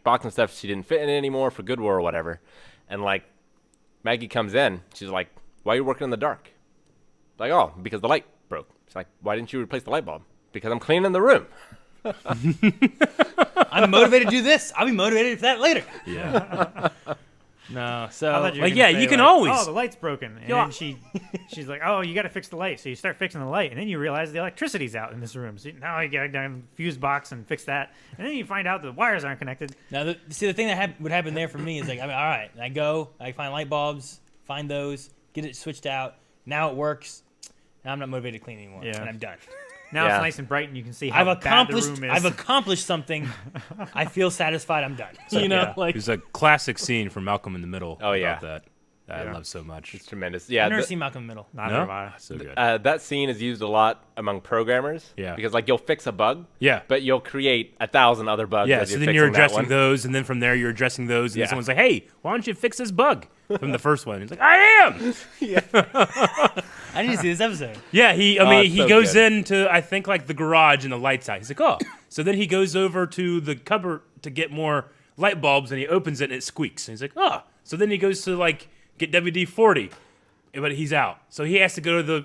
boxing stuff she didn't fit in anymore for Goodwill or whatever. And like, Maggie comes in, she's like, "Why are you working in the dark?" Like, "Oh, because the light broke." She's like, "Why didn't you replace the light bulb?" "Because I'm cleaning the room." I'm motivated to do this. I'll be motivated for that later. Yeah. No, so I thought you were Like, gonna yeah, say, you can like, always- Oh, the light's broken, and Yeah. then she's like, "Oh, you got to fix the light." So you start fixing the light, and then you realize the electricity's out in this room. So now you got to down fuse box and fix that, and then you find out the wires aren't connected. now, the thing that would happen there for me is like, I mean, all right, I go, I find light bulbs, find those, get it switched out. Now it works. Now I'm not motivated to clean anymore, Yeah. and I'm done. Now Yeah. it's nice and bright, and you can see how I've bad the accomplished. room is. I've accomplished something. I feel satisfied. I'm done. You know, yeah. like There's a classic scene from Malcolm in the Middle. Oh, yeah. About that I Yeah. love so much. It's tremendous. Yeah, I've never the- seen Malcolm in the Middle. Neither No? have I. So good. that scene is used a lot among programmers. Yeah. Because like you'll fix a bug, Yeah. but you'll create 1,000 other bugs. Yeah, as so you're then you're fixing that addressing one. those, and then from there you're addressing those, and Yeah. then someone's like, "Hey, why don't you fix this bug from the first one?" He's like, "I am." I need to see this episode. Yeah, he it's he so goes good. into I think like the garage and the lights out. He's like, "Oh," so then he goes over to the cupboard to get more light bulbs, and he opens it and it squeaks. And he's like, "Oh," so then he goes to like get WD-40, but he's out. So he has to go to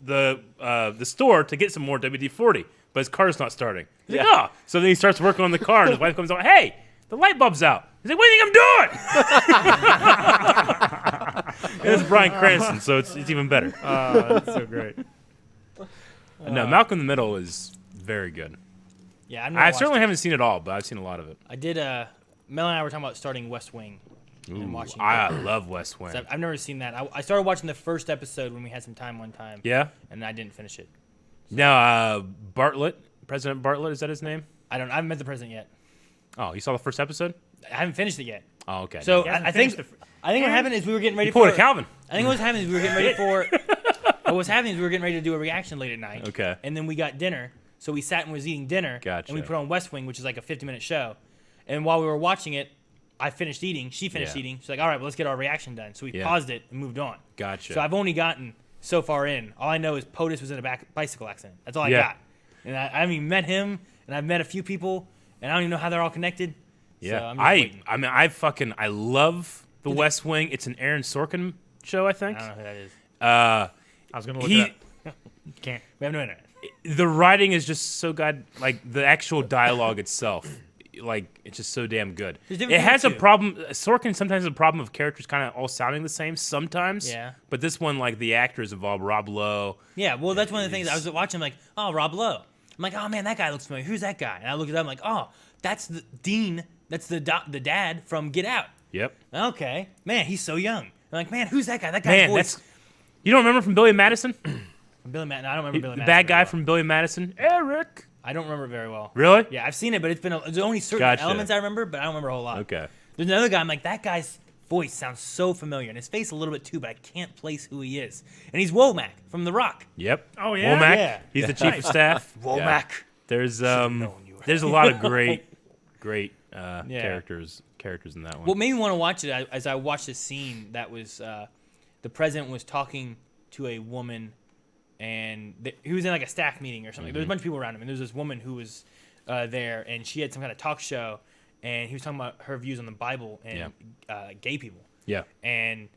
the store to get some more WD-40, but his car's not starting. He's like, Yeah. "Oh," so then he starts working on the car, and his wife comes out, "Hey, the light bulb's out." He's like, "What do you think I'm doing?" And it's Bryan Cranston, so it's even better. Oh, that's so great. No, Malcolm in the Middle is very good. Yeah, I certainly haven't seen it all, but I've seen a lot of it. I did. Mel and I were talking about starting West Wing and watching. I love West Wing. I've never seen that. I started watching the first episode when we had some time one time. Yeah. And I didn't finish it. Now, Bartlett, President Bartlett, is that his name? I haven't met the president yet. Oh, you saw the first episode? I haven't finished it yet. Oh, okay. So He hasn't I think finished what happened is we were getting ready you pulled for a Calvin. I think what was happening is we were getting ready for. What was happening is we were getting ready to do a reaction late at night. Okay. And then we got dinner, so we sat and was eating dinner. Gotcha. And we put on West Wing, which is like a 50-minute show. And while we were watching it, I finished eating. She finished Yeah. eating. She's like, "All right, well, let's get our reaction done." So we Yeah. paused it and moved on. Gotcha. So I've only gotten so far in. All I know is POTUS was in a bicycle accident. That's all I Yeah. got. And I haven't even met him, and I've met a few people, and I don't even know how they're all connected. Yeah. So I'm just waiting. I love The West Wing. It's an Aaron Sorkin show, I think. I don't know who that is. I was gonna look it up. Can't. We have no internet. The writing is just so good. Like, the actual dialogue itself, like, it's just so damn good. There's different It has people, a too. problem. Sorkin sometimes has a problem of characters kind of all sounding the same sometimes. Yeah. But this one, like, the actors involved, Rob Lowe. Yeah, well, that's one of the things. I was watching, I'm like, oh, Rob Lowe. I'm like, oh, man, that guy looks familiar. Who's that guy? And I look it up, I'm like, oh, that's the Dean. That's the dad from Get Out. Yep. Okay. Man, he's so young. I'm like, man, who's that guy? That guy's Man, voice. you don't remember from Billy Madison? Billy Madison. I don't remember Billy The Madison. bad very guy well. from Billy Madison? Eric. I don't remember it very well. Really? Yeah, I've seen it, but there's only certain Gotcha. elements I remember, but I don't remember a whole lot. Okay. There's another guy, I'm like, that guy's voice sounds so familiar, and his face a little bit too, but I can't place who he is. And he's Womack from The Rock. Yep. Oh, yeah? Womack. Yeah. He's the chief of staff. Womack. Yeah. There's known you were- there's a lot of great characters in that one. What made me want to watch it as I watched this scene that was the president was talking to a woman, and he was in like a staff meeting or something. There was a bunch of people around him, and there was this woman who was there, and she had some kind of talk show, and he was talking about her views on the Bible and gay people. Yeah. And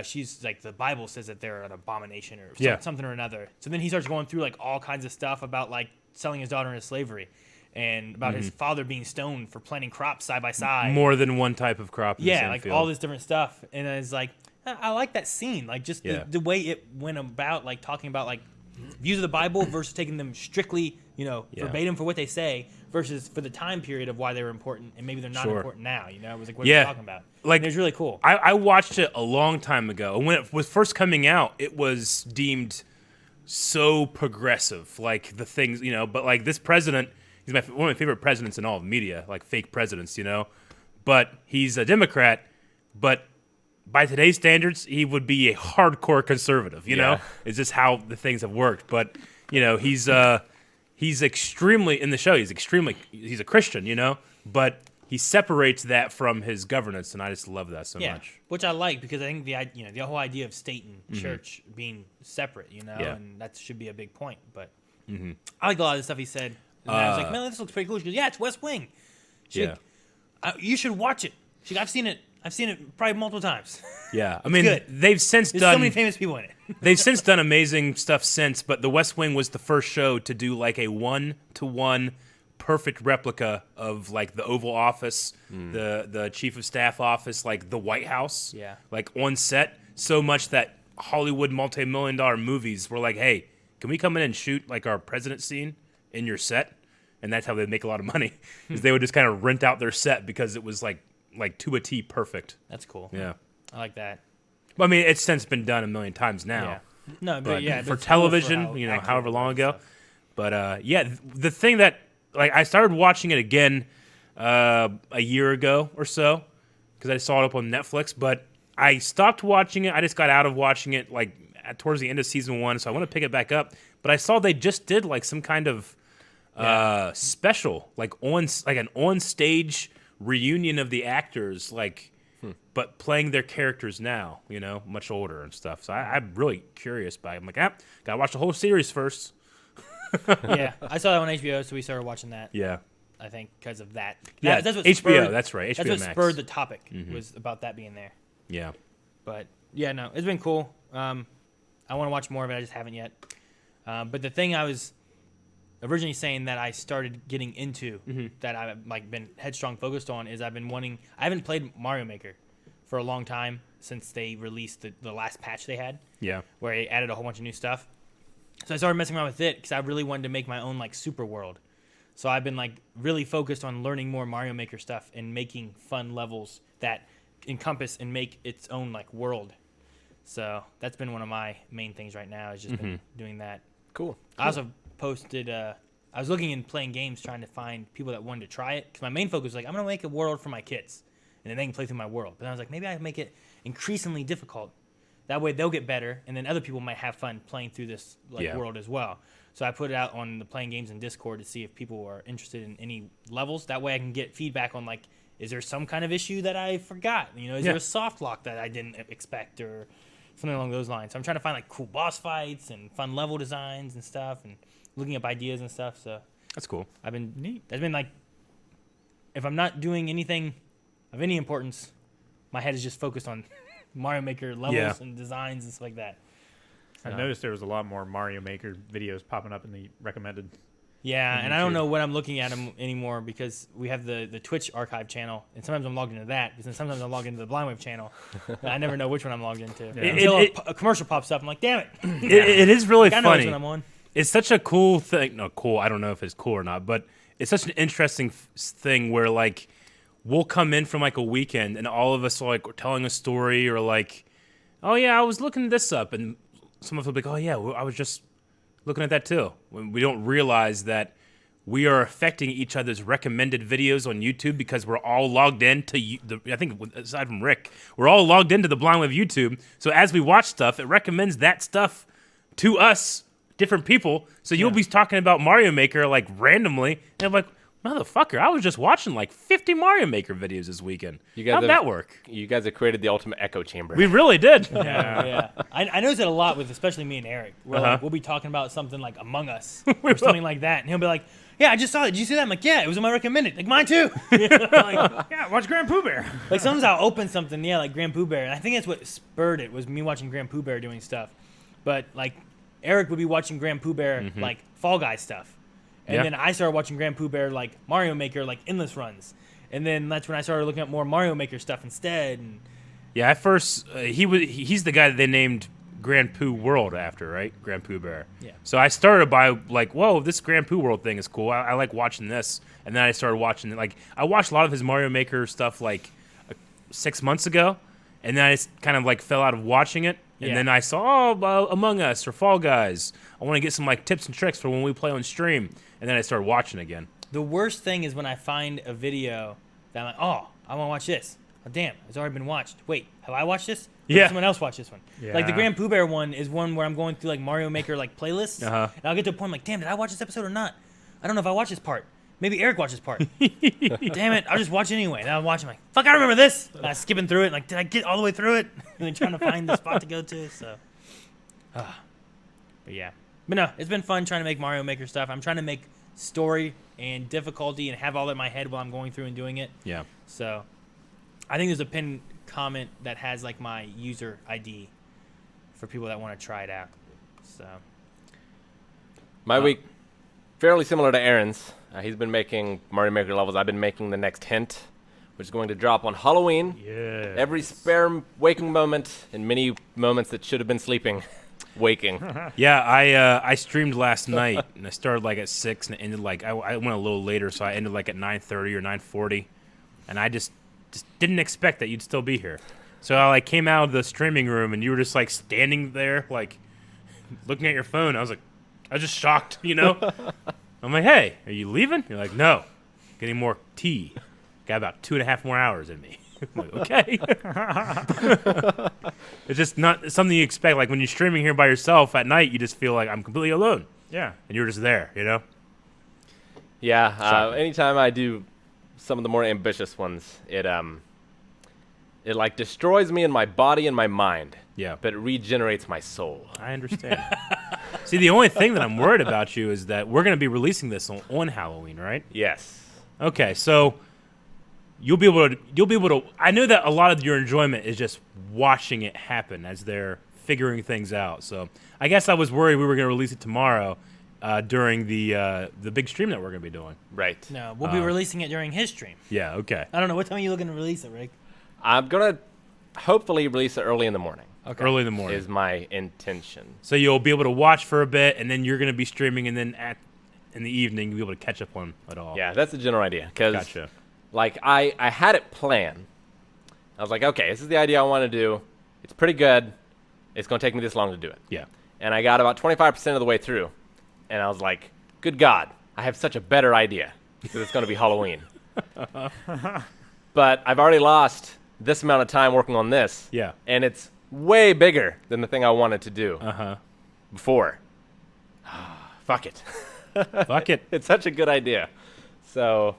she's like, the Bible says that they're an abomination or Yeah. something or another. So then he starts going through like all kinds of stuff about like selling his daughter into slavery, and about his father being stoned for planting crops side by side. More than one type of crop in the Yeah, same like field. all this different stuff. And it's like, I like that scene. Like just Yeah. the way it went about, like talking about like views of the Bible versus taking them strictly, Yeah. verbatim for what they say versus for the time period of why they were important, and maybe they're not Sure. important now. It was like what Yeah. are talking about? Like, And it was really cool. I watched it a long time ago. When it was first coming out, it was deemed so progressive. Like the things, but like this president, he's one of my favorite presidents in all of media, like fake presidents, But he's a Democrat, but by today's standards, he would be a hardcore conservative, you know? It's just how the things have worked. But, he's extremely, in the show, he's a Christian, But he separates that from his governance, and I just love that so much. Which I like, because I think the whole idea of state and church being separate, Yeah. and that should be a big point. But I liked a lot of the stuff he said. And I was like, man, this looks pretty cool. She goes, yeah, it's West Wing. Yeah. You should watch it. She goes, I've seen it probably multiple times. Yeah, I mean, good. they've since There's done so many famous people in it. they've since done amazing stuff since, but The West Wing was the first show to do like a 1-to-1 perfect replica of like the Oval Office, the Chief of Staff office, like the White House. Yeah. Like on set, so much that Hollywood multi-million-dollar movies were like, hey, can we come in and shoot like our president scene in your set? And that's how they'd make a lot of money, is they would just kind of rent out their set because it was like to a T perfect. That's cool. Yeah. I like that. I mean, it's since been done a million times now. Yeah. No, but But yeah. for it's cool television, how accurate however it long was, ago. so. But the thing that like I started watching it again a year ago or so because I saw it up on Netflix, but I stopped watching it. I just got out of watching it like towards the end of season 1, so I want to pick it back up. But I saw they just did like some kind of special, like an on-stage reunion of the actors, like. But playing their characters now, much older and stuff. So I'm really curious by it. I'm like, gotta watch the whole series first. Yeah, I saw that on HBO, so we started watching that. Yeah. I think because of that. Yeah, That's what HBO, spurred, that's right, That's HBO what Max. spurred the topic, was about that being there. Yeah. But yeah, no, it's been cool. I want to watch more of it. I just haven't yet. But the thing I was originally saying that I started getting into, that I've like been headstrong focused on, is I haven't played Mario Maker for a long time since they released the last patch they had. Yeah. Where they added a whole bunch of new stuff. So I started messing around with it because I really wanted to make my own like super world. So I've been like really focused on learning more Mario Maker stuff and making fun levels that encompass and make its own like world. So that's been one of my main things right now. Is just been doing that. Cool. I also posted. I was looking and playing games, trying to find people that wanted to try it. Because my main focus was like, I'm gonna make a world for my kids, and then they can play through my world. But I was like, maybe I can make it increasingly difficult. That way they'll get better, and then other people might have fun playing through this world as well. So I put it out on the Playing Games in Discord to see if people are interested in any levels. That way I can get feedback on like, is there some kind of issue that I forgot? Is there a soft lock that I didn't expect or something along those lines? So I'm trying to find like cool boss fights and fun level designs and stuff, and looking up ideas and stuff. So That's cool. I've been neat. That's been like, if I'm not doing anything of any importance, my head is just focused on Mario Maker levels and designs and stuff like that. I noticed there was a lot more Mario Maker videos popping up in the recommended. Yeah, on and I don't YouTube. know what I'm looking at anymore because we have the Twitch archive channel, and sometimes I'm logged into that, because then sometimes I'm logged into the Blindwave channel. I never know which one I'm logged into. Until a commercial pops up, I'm like, damn it. It is really I know which funny. one I'm on. It's such a cool thing. No, cool. I don't know if it's cool or not, but it's such an interesting thing where like we'll come in from like a weekend and all of us are like telling a story or like, oh yeah, I was looking this up, and some of them will be like, oh yeah, I was just looking at that too. When we don't realize that we are affecting each other's recommended videos on YouTube because we're all logged in to I think aside from Rick, we're all logged into the Blindwave YouTube. So as we watch stuff, it recommends that stuff to us, different people. So you'll be talking about Mario Maker like randomly, and I'm like, motherfucker, I was just watching like 50 Mario Maker videos this weekend. How'd that work? You guys have created the ultimate echo chamber. We really did. Yeah. I notice it a lot with especially me and Eric. Where like, we'll be talking about something like Among Us or something like that, and he'll be like, yeah, I just saw it. Did you see that? I'm like, yeah, it was on my recommended. Like, mine too. Yeah, watch Grand Pooh Bear. Like, sometimes I'll open something, like Grand Pooh Bear. And I think that's what spurred it, was me watching Grand Pooh Bear doing stuff. But, like, Eric would be watching Grand Pooh Bear, like, Fall Guys stuff. And then I started watching Grand Pooh Bear, like, Mario Maker, like, endless runs. And then that's when I started looking at more Mario Maker stuff instead. And Yeah, at first, he's the guy that they named Grand Pooh World after, right? Grand Pooh Bear. Yeah. So I started by like, whoa, this Grand Pooh World thing is cool. I like watching this. And then I started watching it. Like, I watched a lot of his Mario Maker stuff like 6 months ago. And then I just kind of like fell out of watching it. And then I saw, Among Us or Fall Guys. I want to get some like tips and tricks for when we play on stream. And then I started watching again. the worst thing is when I find a video that I'm like, oh, I want to watch this. Oh, damn, it's already been watched. Wait, have I watched this? Or did someone else watch this one? Yeah. Like the Grand Pooh Bear one is one where I'm going through like Mario Maker like playlists, and I'll get to a point I'm like, damn, did I watch this episode or not? I don't know if I watched this part. Maybe Eric watched this part. Damn it, I'll just watch it anyway. And I'm watching like, fuck, I remember this. And I'm skipping through it. Like, did I get all the way through it? And then trying to find the spot to go to. So, but yeah, but no, it's been fun trying to make Mario Maker stuff. I'm trying to make story and difficulty and have all that in my head while I'm going through and doing it. Yeah. So, I think there's a pinned comment that has like my user ID for people that want to try it out. So, My week, fairly similar to Aaron's. He's been making Mario Maker levels. I've been making the next hint, which is going to drop on Halloween. Yeah. Every spare waking moment and many moments that should have been sleeping, waking. Yeah, I streamed last night, and I started like at 6 and it ended like, I went a little later, so I ended like at 9:30 or 9:40, and I just didn't expect that you'd still be here. So I like came out of the streaming room, and you were just like standing there, like looking at your phone. I was just shocked, you know? I'm like, hey, are you leaving? You're like, no, getting more tea. Got about 2.5 more hours in me. I'm like, okay. It's just not something you expect. Like when you're streaming here by yourself at night, you just feel like I'm completely alone. Yeah. And you're just there, you know? Yeah, anytime I do some of the more ambitious ones, it like destroys me in my body and my mind. Yeah. But it regenerates my soul. I understand. See, the only thing that I'm worried about you is that we're going to be releasing this on Halloween, right? Yes. Okay, so you'll be able to. I know that a lot of your enjoyment is just watching it happen as they're figuring things out. So I guess I was worried we were going to release it tomorrow during the big stream that we're going to be doing. Right. no, we'll be releasing it during his stream. Yeah. Okay. I don't know. What time are you looking to release it, Rick? I'm going to hopefully release it early in the morning. Okay. Early in the morning. Is my intention. So you'll be able to watch for a bit, and then you're going to be streaming, and then in the evening you'll be able to catch up on it all. Yeah, that's the general idea. Because, Gotcha. like, I had it planned I was like, okay, this is the idea I want to do. It's pretty good. It's going to take me this long to do it. Yeah. And I got about 25% of the way through. And I was like, good God, I have such a better idea because it's going to be Halloween. But I've already lost this amount of time working on this. Yeah. And it's way bigger than the thing I wanted to do before. Fuck it. Fuck it. It's such a good idea. So,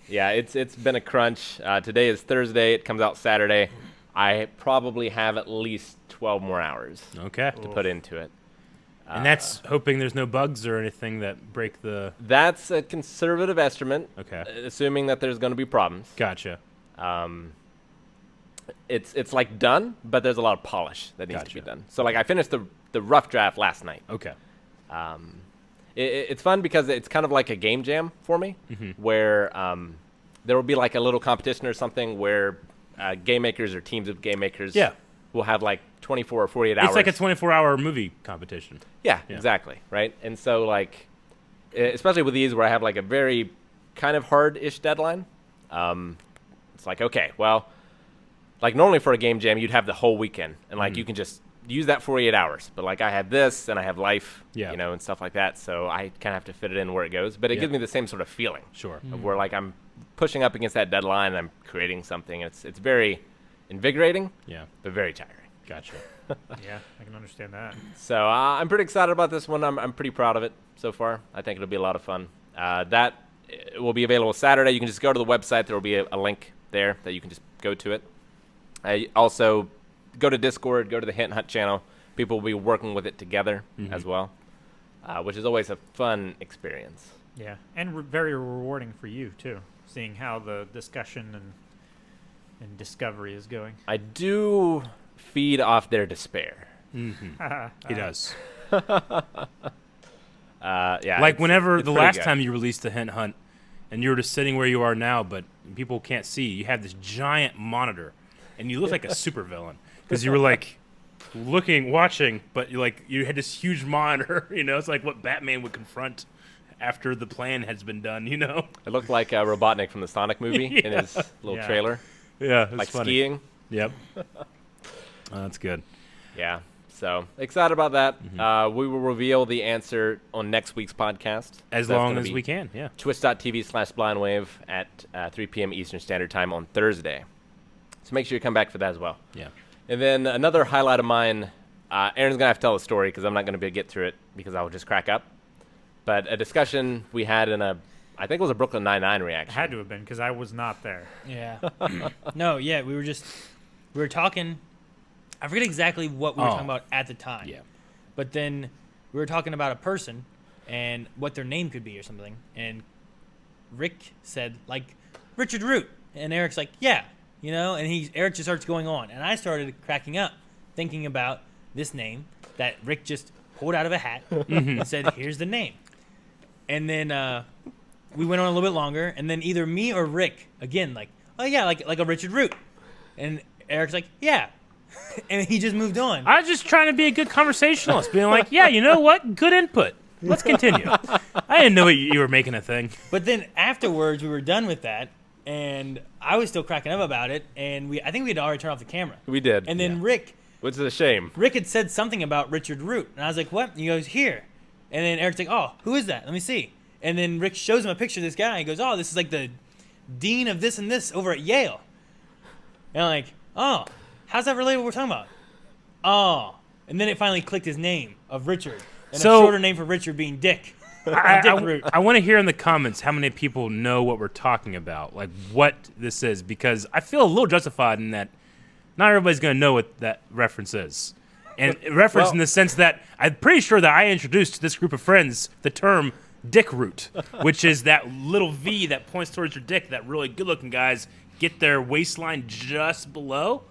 yeah, it's been a crunch. Today is Thursday. It comes out Saturday. I probably have at least 12 more hours Okay. to put into it. And that's hoping there's no bugs or anything that break the... That's a conservative estimate, Okay. assuming that there's going to be problems. Gotcha. It's like done, but there's a lot of polish that needs to be Gotcha. done. So like I finished the rough draft last night. Okay. It's fun because it's kind of like a game jam for me, where there will be like a little competition or something where game makers or teams of game makers Yeah. will have like 24 or 48 hours. It's like a 24-hour movie competition. Yeah, Yeah. exactly, right? And so like, especially with these where I have like a very kind of hard-ish deadline, it's like, okay, well, like normally for a game jam, you'd have the whole weekend, and like you can just use that 48 hours. But like I have this, and I have life, Yeah. you know, and stuff like that. So I kind of have to fit it in where it goes. But it Yeah. gives me the same sort of feeling Sure. of where like I'm pushing up against that deadline, and I'm creating something. It's very invigorating, Yeah. but very tiring. Gotcha. Yeah, I can understand that. So I'm pretty excited about this one. I'm pretty proud of it so far. I think it'll be a lot of fun. That will be available Saturday. You can just go to the website. There will be a link there that you can just go to it. Also, go to Discord, go to the Hint Hunt channel. People will be working with it together as well, which is always a fun experience. Yeah, and very rewarding for you too, seeing how the discussion and discovery is going. I do feed off their despair. He does. Yeah, Like it's- whenever it's the pretty last good. time you released the Hint Hunt and you were just sitting where you are now, but people can't see, you have this giant monitor and you look like a supervillain because you were like watching, but you had this huge monitor, you know, it's like what Batman would confront after the plan has been done, you know? It looked like Robotnik from the Sonic movie in his little Yeah. trailer, Yeah, it's like funny. skiing. Yep. That's good. Yeah, so excited about that. Mm-hmm. We will reveal the answer on next week's podcast. As That's long gonna as be we can, yeah. Twitch.tv/blindwave at 3 p.m. Eastern Standard Time on Thursday. So make sure you come back for that as well. Yeah. And then another highlight of mine, Aaron's going to have to tell the story because I'm not going to be able to get through it because I will just crack up. But a discussion we had in I think it was a Brooklyn Nine-Nine It reaction. had to have been because I was not there. Yeah. No, yeah, we were talking. I forget exactly what we were Oh. talking about at the time. Yeah. But then we were talking about a person and what their name could be or something. And Rick said, like, Richard Root. And Eric's like, yeah. You know, and Eric just starts going on. And I started cracking up, thinking about this name that Rick just pulled out of a hat and said, here's the name. And then we went on a little bit longer. And then either me or Rick, again, like, oh, yeah, like a Richard Root. And Eric's like, yeah. And he just moved on. I was just trying to be a good conversationalist, being like, yeah, you know what? Good input. Let's continue. I didn't know you were making a thing. But then afterwards, we were done with that. And I was still cracking up about it. And I think we had already turned off the camera. We did. And then Yeah. which is a shame. Rick had said something about Richard Root. And I was like, what? And he goes, here. And then Eric's like, oh, who is that? Let me see. And then Rick shows him a picture of this guy. He goes, oh, this is like the dean of this and this over at Yale. And I'm like, oh, how's that related to what we're talking about? Oh. And then it finally clicked his name of Richard. And So- a shorter name for Richard being Dick. Dick Root. I want to hear in the comments how many people know what we're talking about, like what this is, because I feel a little justified in that not everybody's going to know what that reference is. And reference in the sense that I'm pretty sure that I introduced to this group of friends the term dick root, which is that little V that points towards your dick that really good-looking guys get their waistline just below,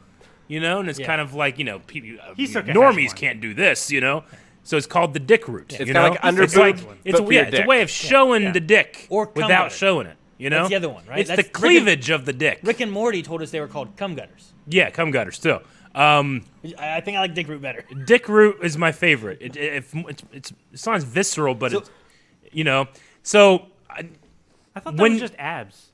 you know, and it's Yeah. kind of like, you know, people, He took a normies hash one. can't do this, you know. So it's called the dick root. It's you kinda know? like under it's like boob, it's, but for yeah, your it's a dick. way of showing the dick Or cum without gutters. showing it. You know, That's the other one, right? It's the That's Rick and- cleavage of the dick. Rick and Morty told us they were called cum gutters. Yeah, cum gutters too. I think I like Dick Root better. Dick root is my favorite. It sounds visceral, but So- it's, you know. So I thought that When- was just abs.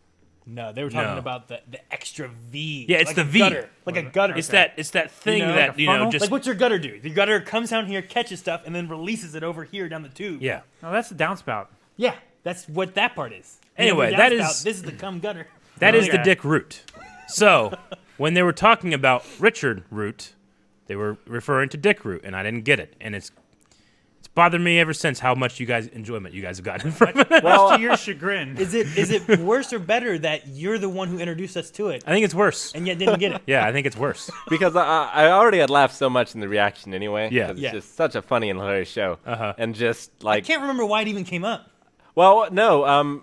No, they were talking No. about the extra V. Yeah, it's like the a V. Gutter, like a gutter. It's that thing know, that like a funnel? just like what's your gutter do? The gutter comes down here, catches stuff, and then releases it over here down the tube. yeah. No, that's the downspout. Yeah, that's what that part is. Anyway, And that the is- downspout, this is the cum gutter. That is the Okay. Dick Root. So, when they were talking about Richard Root, they were referring to Dick Root, and I didn't get it. And it's bothered me ever since how much enjoyment you guys have gotten from it. Well, to your chagrin. Is it worse or better that you're the one who introduced us to it I think it's worse. and yet didn't get it? Yeah, I think it's worse. Because I already had laughed so much in the reaction anyway. Yeah. 'cause it's Yeah. just such a funny and hilarious show. Uh-huh. And just I like, can't remember why it even came up. well, no,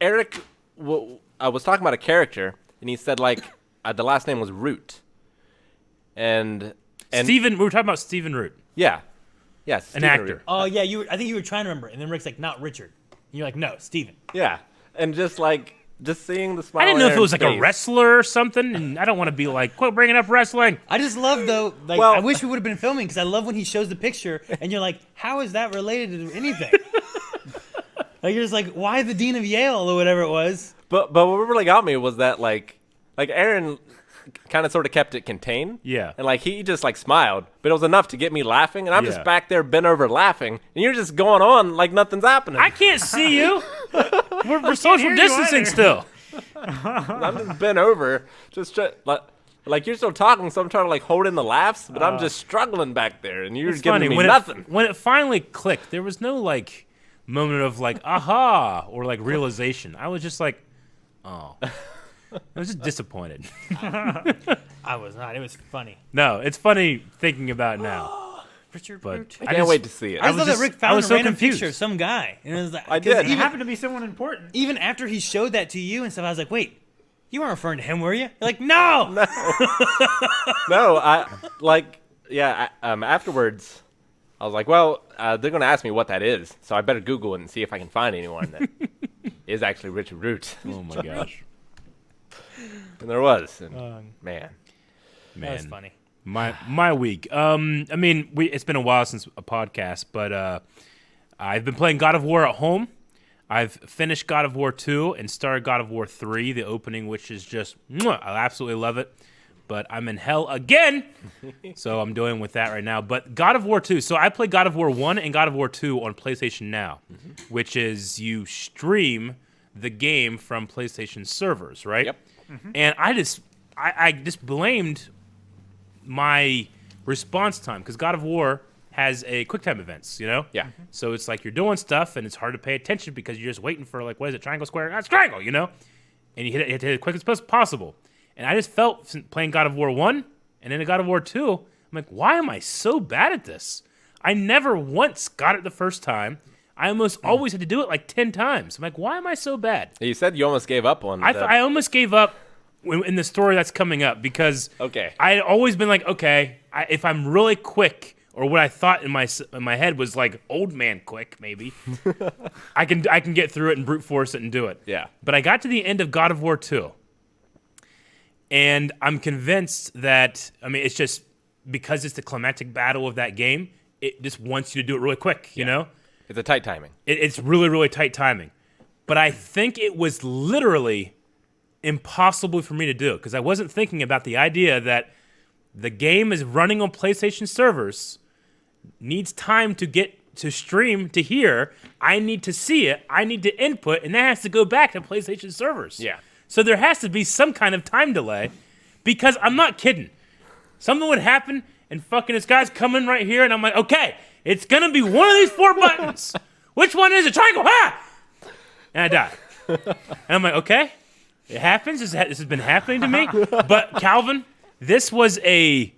Eric was talking about a character, and he said like the last name was Root. And Stephen, we were talking about Stephen Root. yeah, yes, An Stephen actor. Root. Oh yeah, I think you were trying to remember, and then Rick's like, not Richard. And you're like, no, Steven. Yeah, and just seeing the smile. I didn't know if it was like a face. wrestler or something, and I don't want to be like, quit bringing up wrestling. I just love though, like Well- I wish we would have been filming because I love when he shows the picture and you're like, how is that related to anything? Like you're just like, why the Dean of Yale or whatever it was? But what really got me was that like Aaron kind of sort of kept it contained. Yeah. And like he just like smiled, but it was enough to get me laughing, and I'm Yeah. just back there bent over laughing, and you're just going on like nothing's happening. I can't see you. We're social hear you distancing either. still. I'm just bent over, just like you're still talking, so I'm trying to like hold in the laughs, but I'm just struggling back there, and you're It's giving funny me when nothing. when it finally clicked. There was no like moment of like aha or like realization. I was just like, oh, I was just disappointed. I was not. It was funny. No, it's funny thinking about it now. Richard But Root. I can't wait to see it. I just was love that just- Rick I found was a so random confused. picture of some guy. And it was like, I 'cause did. It Even, happened to be someone important. even after he showed that to you and stuff, I was like, wait, you weren't referring to him, were you? You're like, no. No, afterwards, I was like, well, they're gonna ask me what that is, so I better Google it and see if I can find anyone that is actually Richard Root. Oh my gosh, And there was, and man. That was man. funny. My week. I mean, it's been a while since a podcast, but I've been playing God of War at home. I've finished God of War 2 and started God of War 3, the opening, which is just, I absolutely love it. But I'm in hell again, so I'm dealing with that right now. But God of War 2, so I play God of War 1 and God of War 2 on PlayStation Now, which is you stream the game from PlayStation servers, right? Yep. And I just blamed my response time because God of War has a QuickTime events, you know? Yeah. So it's like you're doing stuff and it's hard to pay attention because you're just waiting for like, what is it, triangle, square? That's triangle, you know? And you hit it as quick as possible. And I just felt playing God of War 1 and then God of War 2, I'm like, why am I so bad at this? I never once got it the first time. I almost always had to do it like 10 times. I'm like, why am I so bad? You said you almost gave up on. I almost gave up in the story that's coming up because Okay. I had always been like, okay, if I'm really quick, or what I thought in my head was like old man quick, maybe I can get through it and brute force it and do it. Yeah. But I got to the end of God of War 2, and I'm convinced that it's just because it's the climactic battle of that game. It just wants you to do it really quick, you know. It's a tight timing. It's really, really tight timing. But I think it was literally impossible for me to do because I wasn't thinking about the idea that the game is running on PlayStation servers, needs time to get to stream to here. I need to see it. I need to input, and that has to go back to PlayStation servers. Yeah. So there has to be some kind of time delay because I'm not kidding. Something would happen, and fucking this guy's coming right here, and I'm like, okay, it's going to be one of these 4 buttons. Which one is it? Triangle. Ah! And I die. And I'm like, okay, it happens. This has been happening to me. But Calvin, this was a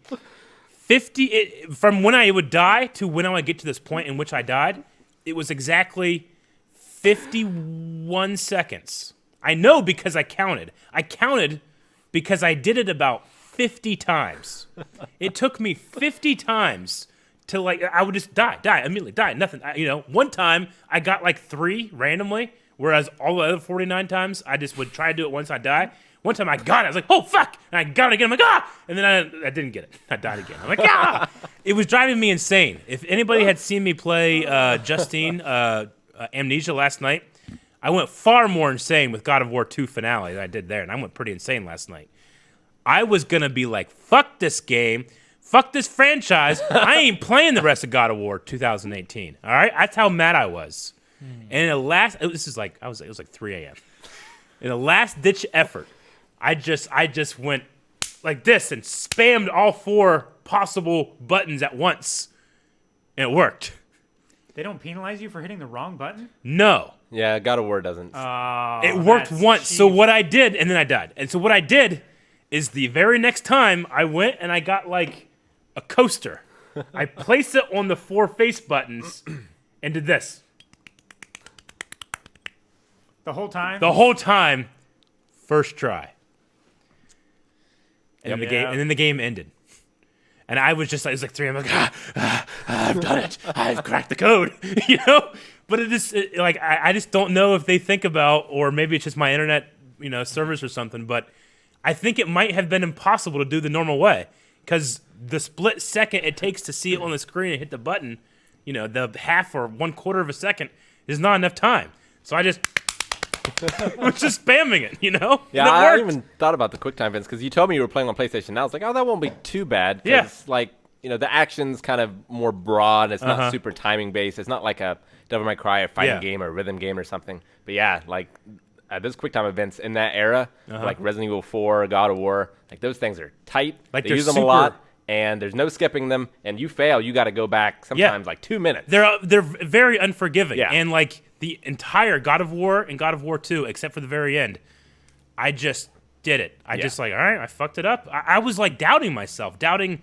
50, from when I would die to when I would get to this point in which I died, it was exactly 51 seconds. I know because I counted. I counted because I did it about 50 times. It took me 50 times to I would just die, immediately die. Nothing, one time I got like 3 randomly, whereas all the other 49 times I just would try to do it once I die. One time I got it, I was like, oh fuck, and I got it again, I'm like, ah! And then I didn't get it. I died again. I'm like, ah! It was driving me insane. If anybody had seen me play Justine Amnesia last night, I went far more insane with God of War 2 finale than I did there, and I went pretty insane last night. I was going to be like, fuck this game, fuck this franchise, I ain't playing the rest of God of War 2018, all right? That's how mad I was. And in the last, it was like 3 a.m. In the last-ditch effort, I just went like this and spammed all 4 possible buttons at once, and it worked. They don't penalize you for hitting the wrong button? No. Yeah, God of War doesn't. It worked that's once. So cheap. what I did, and then I died. And so what I did is the very next time I went and I got like a coaster. I placed it on the 4 face buttons and did this. The whole time? The whole time, first try. And then, Yeah. the game ended. And I was just like, it was like 3. I'm like, I've done it. I've cracked the code, you know? But I just don't know if they think about, or maybe it's just my internet, service or something. But I think it might have been impossible to do the normal way, because the split second it takes to see it on the screen and hit the button, the half or 1/4 of a second is not enough time. So I just was just spamming it, Yeah, And it I worked. even thought about the QuickTime events because you told me you were playing on PlayStation. Now I was like, oh, that won't be too bad. 'Cause, Yeah. like, the action's kind of more broad. It's not super timing based. It's not like a Devil May Cry or fighting Yeah. game or rhythm game or something. But yeah, like those QuickTime events in that era, like Resident Evil 4, God of War, like those things are tight. Like, they they're use them a super- lot, and there's no skipping them. And you fail, you got to go back sometimes like 2 minutes. They're very unforgiving. Yeah. And like the entire God of War and God of War 2, except for the very end, I just did it. I just like, all right, I fucked it up. I was like doubting myself, doubting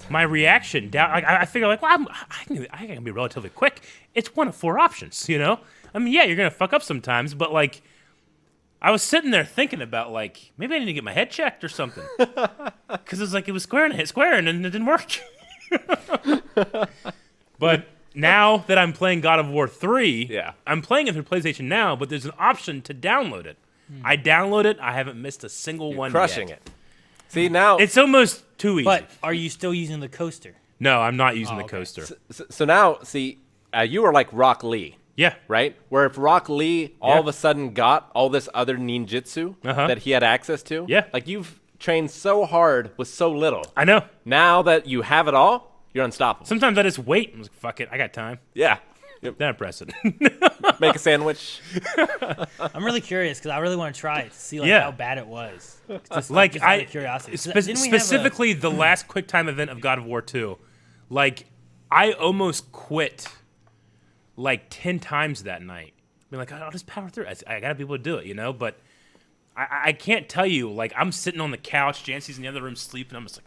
my reaction. I figure like, well, I can be relatively quick. It's one of 4 options, I mean, yeah, you're gonna fuck up sometimes, but like, I was sitting there thinking about like, maybe I need to get my head checked or something, because it was square and hit square and it didn't work. But now that I'm playing God of War 3, Yeah. I'm playing it through PlayStation Now, but there's an option to download it. I download it. I haven't missed a single one Crushing yet. it. See, now It's almost too easy. But are you still using the coaster? no, I'm not using the okay. coaster. so now, see, you are like Rock Lee. Yeah. Right? Where if Rock Lee all of a sudden got all this other ninjutsu that he had access to, Yeah. like you've trained so hard with so little. I know. Now that you have it all, you're unstoppable. Sometimes I just wait. I'm like, fuck it. I got time. Yeah. Then I press it. Make a sandwich. I'm really curious because I really want to try it to see Yeah. how bad it was. Just Like, just out of curiosity. So didn't we have a- specifically the last QuickTime event of God of War 2, like, I almost quit like 10 times that night. Be like, I'll just power through. I gotta be able to do it, But I can't tell you. Like, I'm sitting on the couch, Jancy's in the other room sleeping. I'm just like,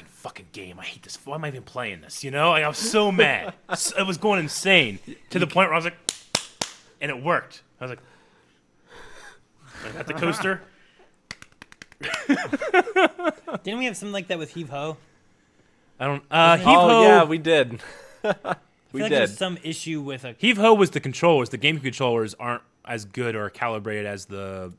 fucking game. I hate this. Why am I even playing this? Like, I was so mad. I was going insane to the point where I was like, and it worked. I was like, I got the coaster. Didn't we have something like that with Heave Ho? I don't. Wasn't it- Heave Oh, Ho. yeah, we did. I feel we like did. there's some issue with a. Heave Ho was the controllers. The GameCube controllers aren't as good or calibrated as the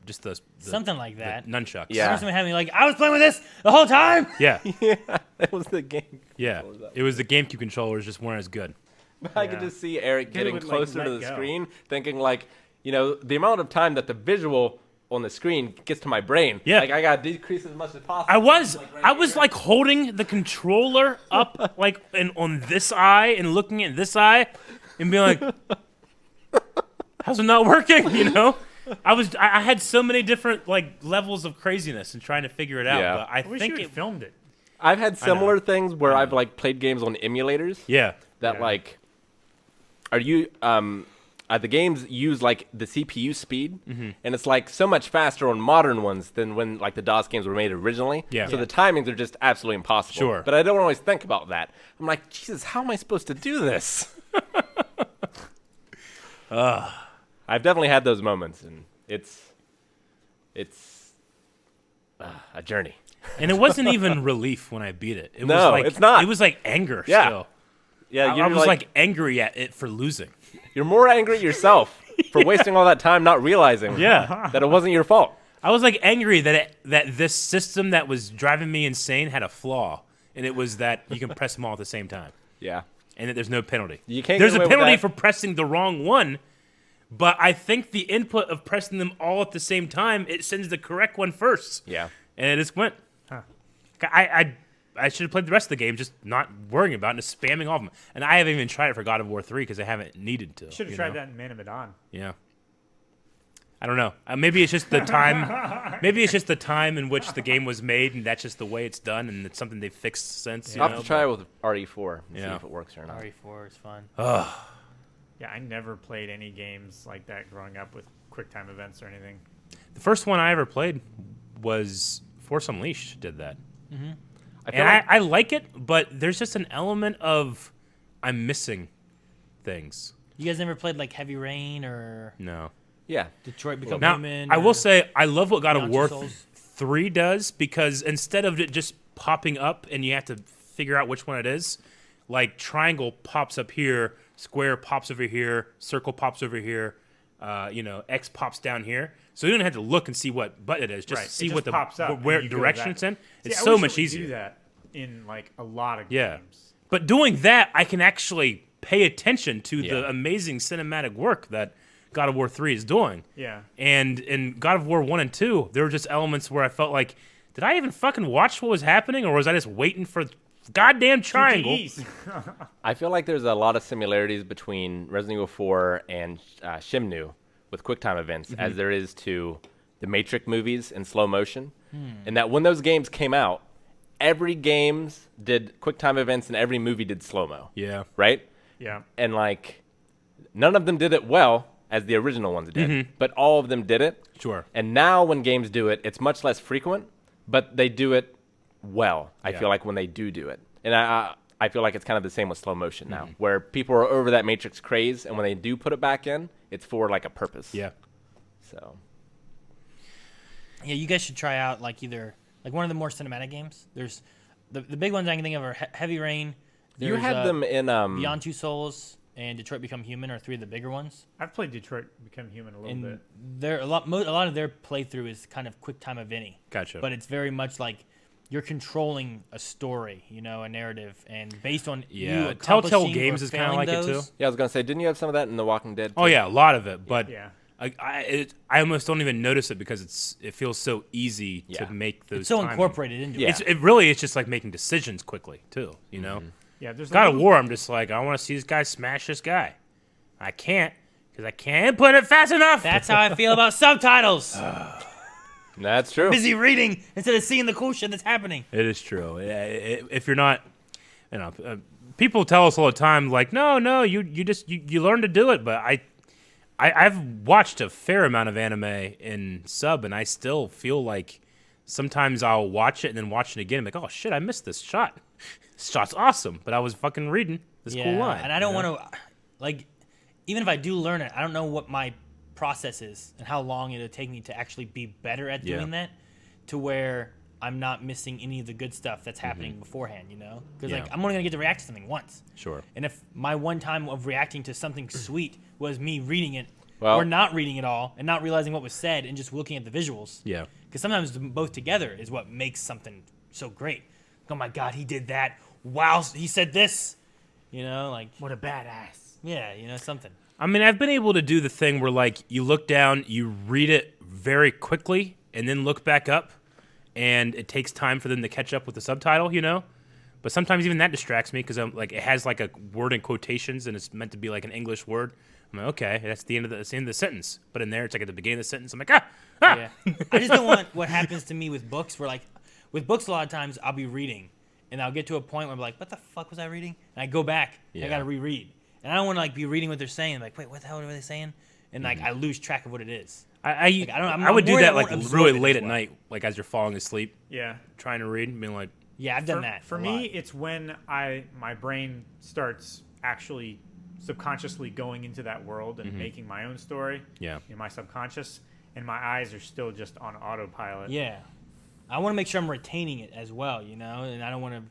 Something like that. nunchucks. Yeah. I remember someone having like, I was playing with this the whole time. Yeah. Yeah, that was the game. Yeah. It was the GameCube controllers just weren't as good. I could just see Eric getting would, like, closer to let the go. screen, thinking like, the amount of time that the visual on the screen gets to my brain. Yeah. Like I gotta decrease as much as possible. I was right like holding the controller up like and on this eye and looking at this eye and being like, how's it not working? I had so many different like levels of craziness and trying to figure it out. Yeah. But I I wish think you it had filmed it. I've had similar things where I've like played games on emulators yeah. that Yeah. like are you the games use like the CPU speed, and it's like so much faster on modern ones than when like the DOS games were made originally. Yeah. So the timings are just absolutely impossible. Sure. But I don't always think about that. I'm like, Jesus, how am I supposed to do this? I've definitely had those moments, and it's a journey. And it wasn't even relief when I beat it. It was No, like, it's not. It was like anger Yeah. still. Yeah, I was like angry at it for losing. you're more angry at yourself for wasting all that time not realizing Yeah. that it wasn't your fault. I was like angry that this system that was driving me insane had a flaw, and it was that you can press them all at the same time, Yeah. and that there's no penalty. You can't There's get a away with penalty that. for pressing the wrong one, But I think the input of pressing them all at the same time, it sends the correct one first. Yeah. And it just went. Huh. I should have played the rest of the game, just not worrying about it, and just spamming all of them. And I haven't even tried it for God of War 3 because I haven't needed to. Should have you tried know? that in Man of Medan. Yeah. I don't know. Maybe it's just the time. Maybe it's just the time in which the game was made, and that's just the way it's done, and it's something they've fixed since. I'll have to try it with RE4 and see Yeah. if it works or not. RE4 is fun. Yeah, I never played any games like that growing up with QuickTime events or anything. The first one I ever played was Force Unleashed. Did that, I feel and like I like it, but there's just an element of I'm missing things. You guys never played like Heavy Rain or No. yeah. Detroit Become Now, Human? I will or say I love what God of Beyond War Two Souls? 3 does, because instead of it just popping up and you have to figure out which one it is, like triangle pops up here, square pops over here, circle pops over here, X pops down here. So you don't have to look and see what button it is, just Right, it see just what the pops up where and you go direction that. it's in. See, It's I so wish it much would easier. do that in like a lot of Yeah. games. But doing that, I can actually pay attention to Yeah. the amazing cinematic work that God of War 3 is doing. Yeah. And in God of War 1 and 2, there were just elements where I felt like, did I even fucking watch what was happening, or was I just waiting for the goddamn triangle? QTEs. I feel like there's a lot of similarities between Resident Evil 4 and Shimnu with QuickTime events, as there is to the Matrix movies in slow motion. And that when those games came out, every games did QuickTime events and every movie did slow-mo, Yeah. right? Yeah. And like none of them did it well as the original ones did, but all of them did it. Sure. And now when games do it, it's much less frequent, but they do it well. I Yeah. feel like when they do it. And I feel like it's kind of the same with slow motion now, where people are over that Matrix craze, and when they do put it back in, it's for like a purpose. Yeah. So Yeah, you guys should try out like either like one of the more cinematic games. There's the big ones I can think of are Heavy Rain. you There's, had them in Beyond Two Souls and Detroit Become Human are three of the bigger ones. I've played Detroit Become Human a little And bit. they're a lot of their playthrough is kind of QuickTime eventy. Gotcha. But it's very much like you're controlling a story, a narrative, and based on you Yeah, accomplishing Telltale or Games is kinda failing like it, those. too. Yeah, I was gonna say, didn't you have some of that in The Walking Dead? Oh, too? yeah, a lot of it. But Yeah. I almost don't even notice it because it feels so easy Yeah. to make those It's so timing. incorporated into Yeah. it. It really is just like making decisions quickly, too, you know? Yeah, there's God like of War, I'm just like, I want to see this guy smash this guy. I can't, because I can't put it fast enough. That's how I feel about subtitles. That's true. Busy reading instead of seeing the cool shit that's happening. It is true. If you're not, people tell us all the time, like, no, you learn to do it. But I've watched a fair amount of anime in sub, and I still feel like sometimes I'll watch it and then watch it again. I'm like, oh shit, I missed this shot. This shot's awesome, but I was fucking reading this cool line. And I don't want to, like, even if I do learn it, I don't know what my process is and how long it'll take me to actually be better at doing that, to where I'm not missing any of the good stuff that's happening beforehand, Because, Yeah. like, I'm only going to get to react to something once. Sure. And if my one time of reacting to something sweet was me reading it Well- or not reading it all and not realizing what was said and just looking at the visuals. Yeah. Because sometimes both together is what makes something so great. Oh my God, he did that. Wow, he said this. Like, what a badass. yeah, something. I mean, I've been able to do the thing where, like, you look down, you read it very quickly, and then look back up, and it takes time for them to catch up with the subtitle, But sometimes even that distracts me because it has like a word in quotations, and it's meant to be like an English word. I'm like, okay, that's the end of the sentence. But in there, it's like at the beginning of the sentence. I'm like, ah. Yeah. I just don't want what happens to me with books, where, like, with books, a lot of times I'll be reading, and I'll get to a point where I'm like, what the fuck was I reading? And I go back, and I Yeah. got to reread. And I don't want to, like, be reading what they're saying. I'm like, wait, what the hell are they saying? And, like, I lose track of what it is. I I'm would do worried that I like won't really absorb it late as at well. night, like as you're falling asleep, Yeah. trying to read, and being like, Yeah, I've done that. For a me, lot. it's when my brain starts actually subconsciously going into that world and making my own story yeah, in my subconscious, and my eyes are still just on autopilot. Yeah. I want to make sure I'm retaining it as well, and I don't want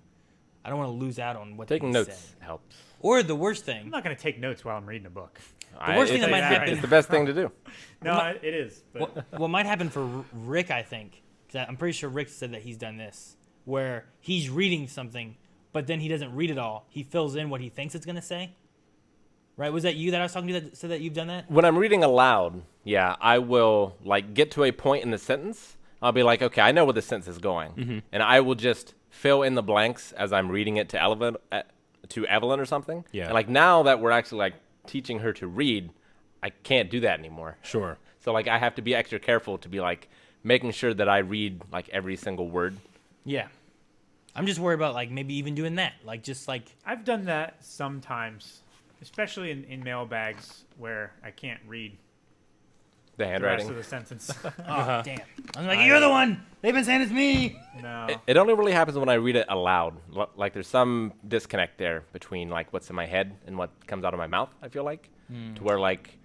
to lose out on what Taking they notes said. helps. Or the worst I'm thing, not going to take notes while I'm reading a book. The worst thing that might Yeah, happen. It's the best thing to do. No, it is. But What might happen for Rick, I think, 'cause I'm pretty sure Rick said that he's done this, where he's reading something, but then he doesn't read it all. He fills in what he thinks it's going to say. right? Was that you that I was talking to that said that you've done that? When I'm reading aloud, yeah, I will like get to a point in the sentence. I'll be like, okay, I know where the sentence is going, and I will just fill in the blanks as I'm reading it to Evelyn or something. Yeah. And like now that we're actually like teaching her to read, I can't do that anymore. Sure. So like I have to be extra careful to be like making sure that I read like every single word. Yeah. I'm just worried about like maybe even doing that. Like just like I've done that sometimes, especially in mailbags where I can't read The the rest handwriting. of the sentence. oh damn. I'm like, you're the one. They've been saying it's me. No. It only really happens when I read it aloud. Like there's some disconnect there between like what's in my head and what comes out of my mouth, I feel like. To where like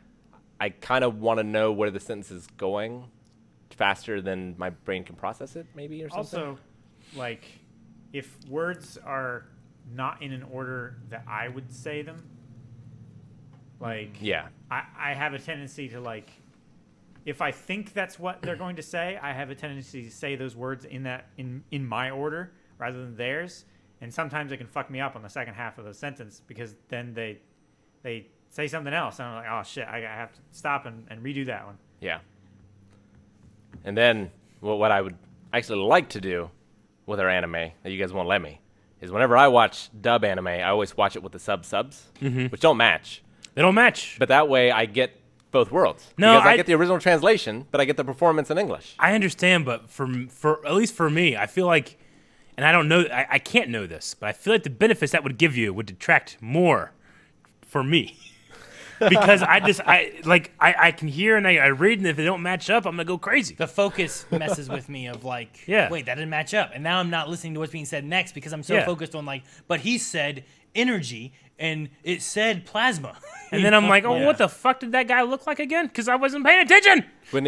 I kind of want to know where the sentence is going faster than my brain can process it maybe or something. Also, like, if words are not in an order that I would say them, like, Yeah. I have a tendency to, like, if I think that's what they're going to say, I have a tendency to say those words in my order rather than theirs. And sometimes it can fuck me up on the second half of the sentence because then they say something else. And I'm like, oh, shit, I have to stop and redo that one. Yeah. And then what I would actually like to do with our anime that you guys won't let me is whenever I watch dub anime, I always watch it with the subs, which don't match. They don't match. But that way I get both worlds. No, because I I get the original translation, but I get the performance in English. I understand, but for at least for me, I feel like, and I don't know, I can't know this, but I feel like the benefits that would give you would detract more for me. Because I can hear and I read, and if they don't match up, I'm gonna go crazy. The focus messes with me of like, Yeah. wait, that didn't match up. And now I'm not listening to what's being said next because I'm so Yeah. focused on like, but he said energy and it said plasma. And then I'm like, oh, Yeah. what the fuck did that guy look like again? Because I wasn't paying attention. When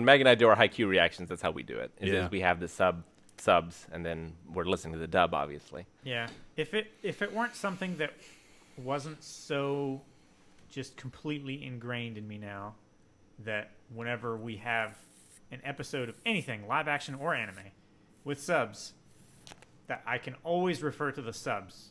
Meg and I do our haiku reactions, that's how we do it. Yeah. Is we have the subs, and then we're listening to the dub, obviously. Yeah. If it weren't something that wasn't so just completely ingrained in me now, that whenever we have an episode of anything, live action or anime, with subs, that I can always refer to the subs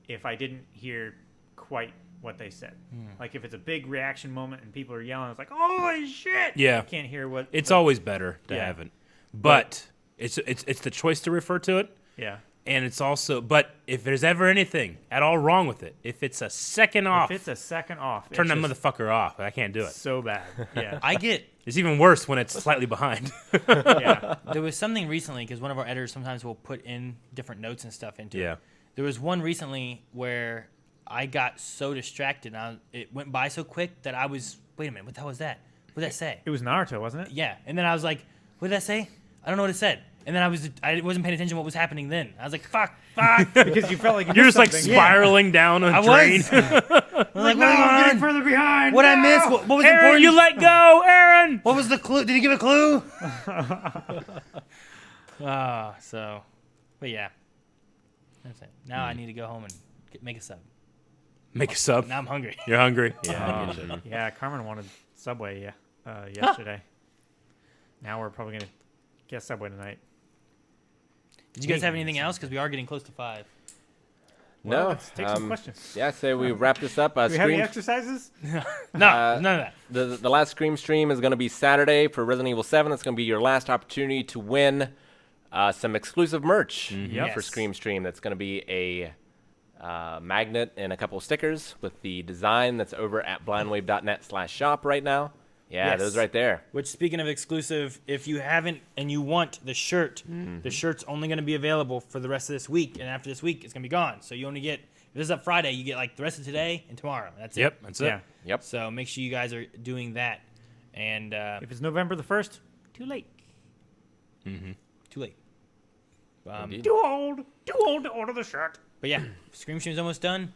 if I didn't hear quite what they said. Like if it's a big reaction moment and people are yelling, it's like, holy shit! Yeah. I can't hear what... It's always better to Yeah. have it, but it's the choice to refer to it. Yeah. And it's also, but if there's ever anything at all wrong with it, if it's a second off, If it's a second off, turn that it's just motherfucker off. I can't do it. so bad. Yeah. I get It's even worse when it's slightly behind. Yeah. there was something recently because one of our editors sometimes will put in different notes and stuff into Yeah. it. There was one recently where I got so distracted and it went by so quick that I was, wait a minute, what the hell was that? What did that say? It was Naruto, wasn't it? Yeah, and then I was like, what did that say? I don't know what it said. And then I wasn't paying attention to what was happening then. I was like, fuck. Because you felt like You're just like something. spiraling down a I drain. was. I was like, No, what's I'm going getting on? further behind. What I No! missed? What was Aaron, important? you let go, Aaron. What was the clue? Did he give a clue? So, but yeah. That's it. Now I need to go home and make a sub. Make a sub. Now I'm hungry. You're hungry. Yeah. Yeah, Carmen wanted Subway yesterday. Now we're probably gonna get Subway tonight. Did you guys have anything else? Because we are getting close to 5. Well, No. let's take some questions. Yeah, say we wrap this up. Do we have any Scream, exercises? No, Uh, none of that. the last Scream stream is going to be Saturday for Resident Evil 7. It's going to be your last opportunity to win some exclusive merch for Yes. Scream Stream. That's going to be a magnet and a couple of stickers with the design that's over at blindwave.net/shop right now. Yeah, Yes. those right there. Which, speaking of exclusive, if you haven't and you want the shirt, the shirt's only going to be available for the rest of this week. And after this week, it's going to be gone. So you only get, if this is up Friday, you get like the rest of today and tomorrow. That's it. Yep. That's it. Yeah. Yep. So make sure you guys are doing that. And If it's November the 1st, too late. too late. Indeed. Too old to order the shirt. But yeah, Scream Stream's almost done.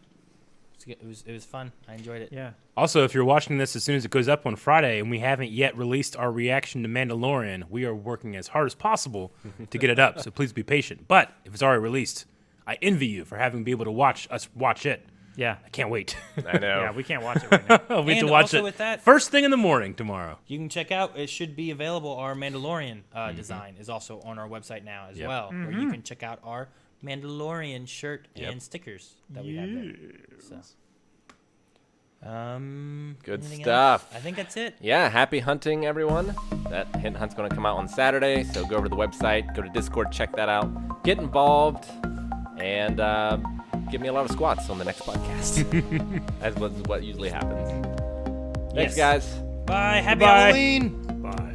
It was fun. I enjoyed it. Yeah. Also, if you're watching this as soon as it goes up on Friday and we haven't yet released our reaction to Mandalorian, we are working as hard as possible to get it up. So please be patient. But if it's already released, I envy you for having been able to watch us watch it. Yeah. I can't wait. I know. Yeah, we can't watch it right now. I'll wait to And watch also it with that- first thing in the morning tomorrow. You can check out, it should be available, our Mandalorian design is also on our website now as Yep. well, where you can check out our Mandalorian shirt and stickers that we have there. So, Good anything stuff. else? I think that's it. Yeah, happy hunting, everyone. That hint hunt's going to come out on Saturday, so go over to the website, go to Discord, check that out. Get involved, and give me a lot of squats on the next podcast. That's what usually happens. Thanks, Yes. guys. Bye. Happy Bye. Halloween. Bye.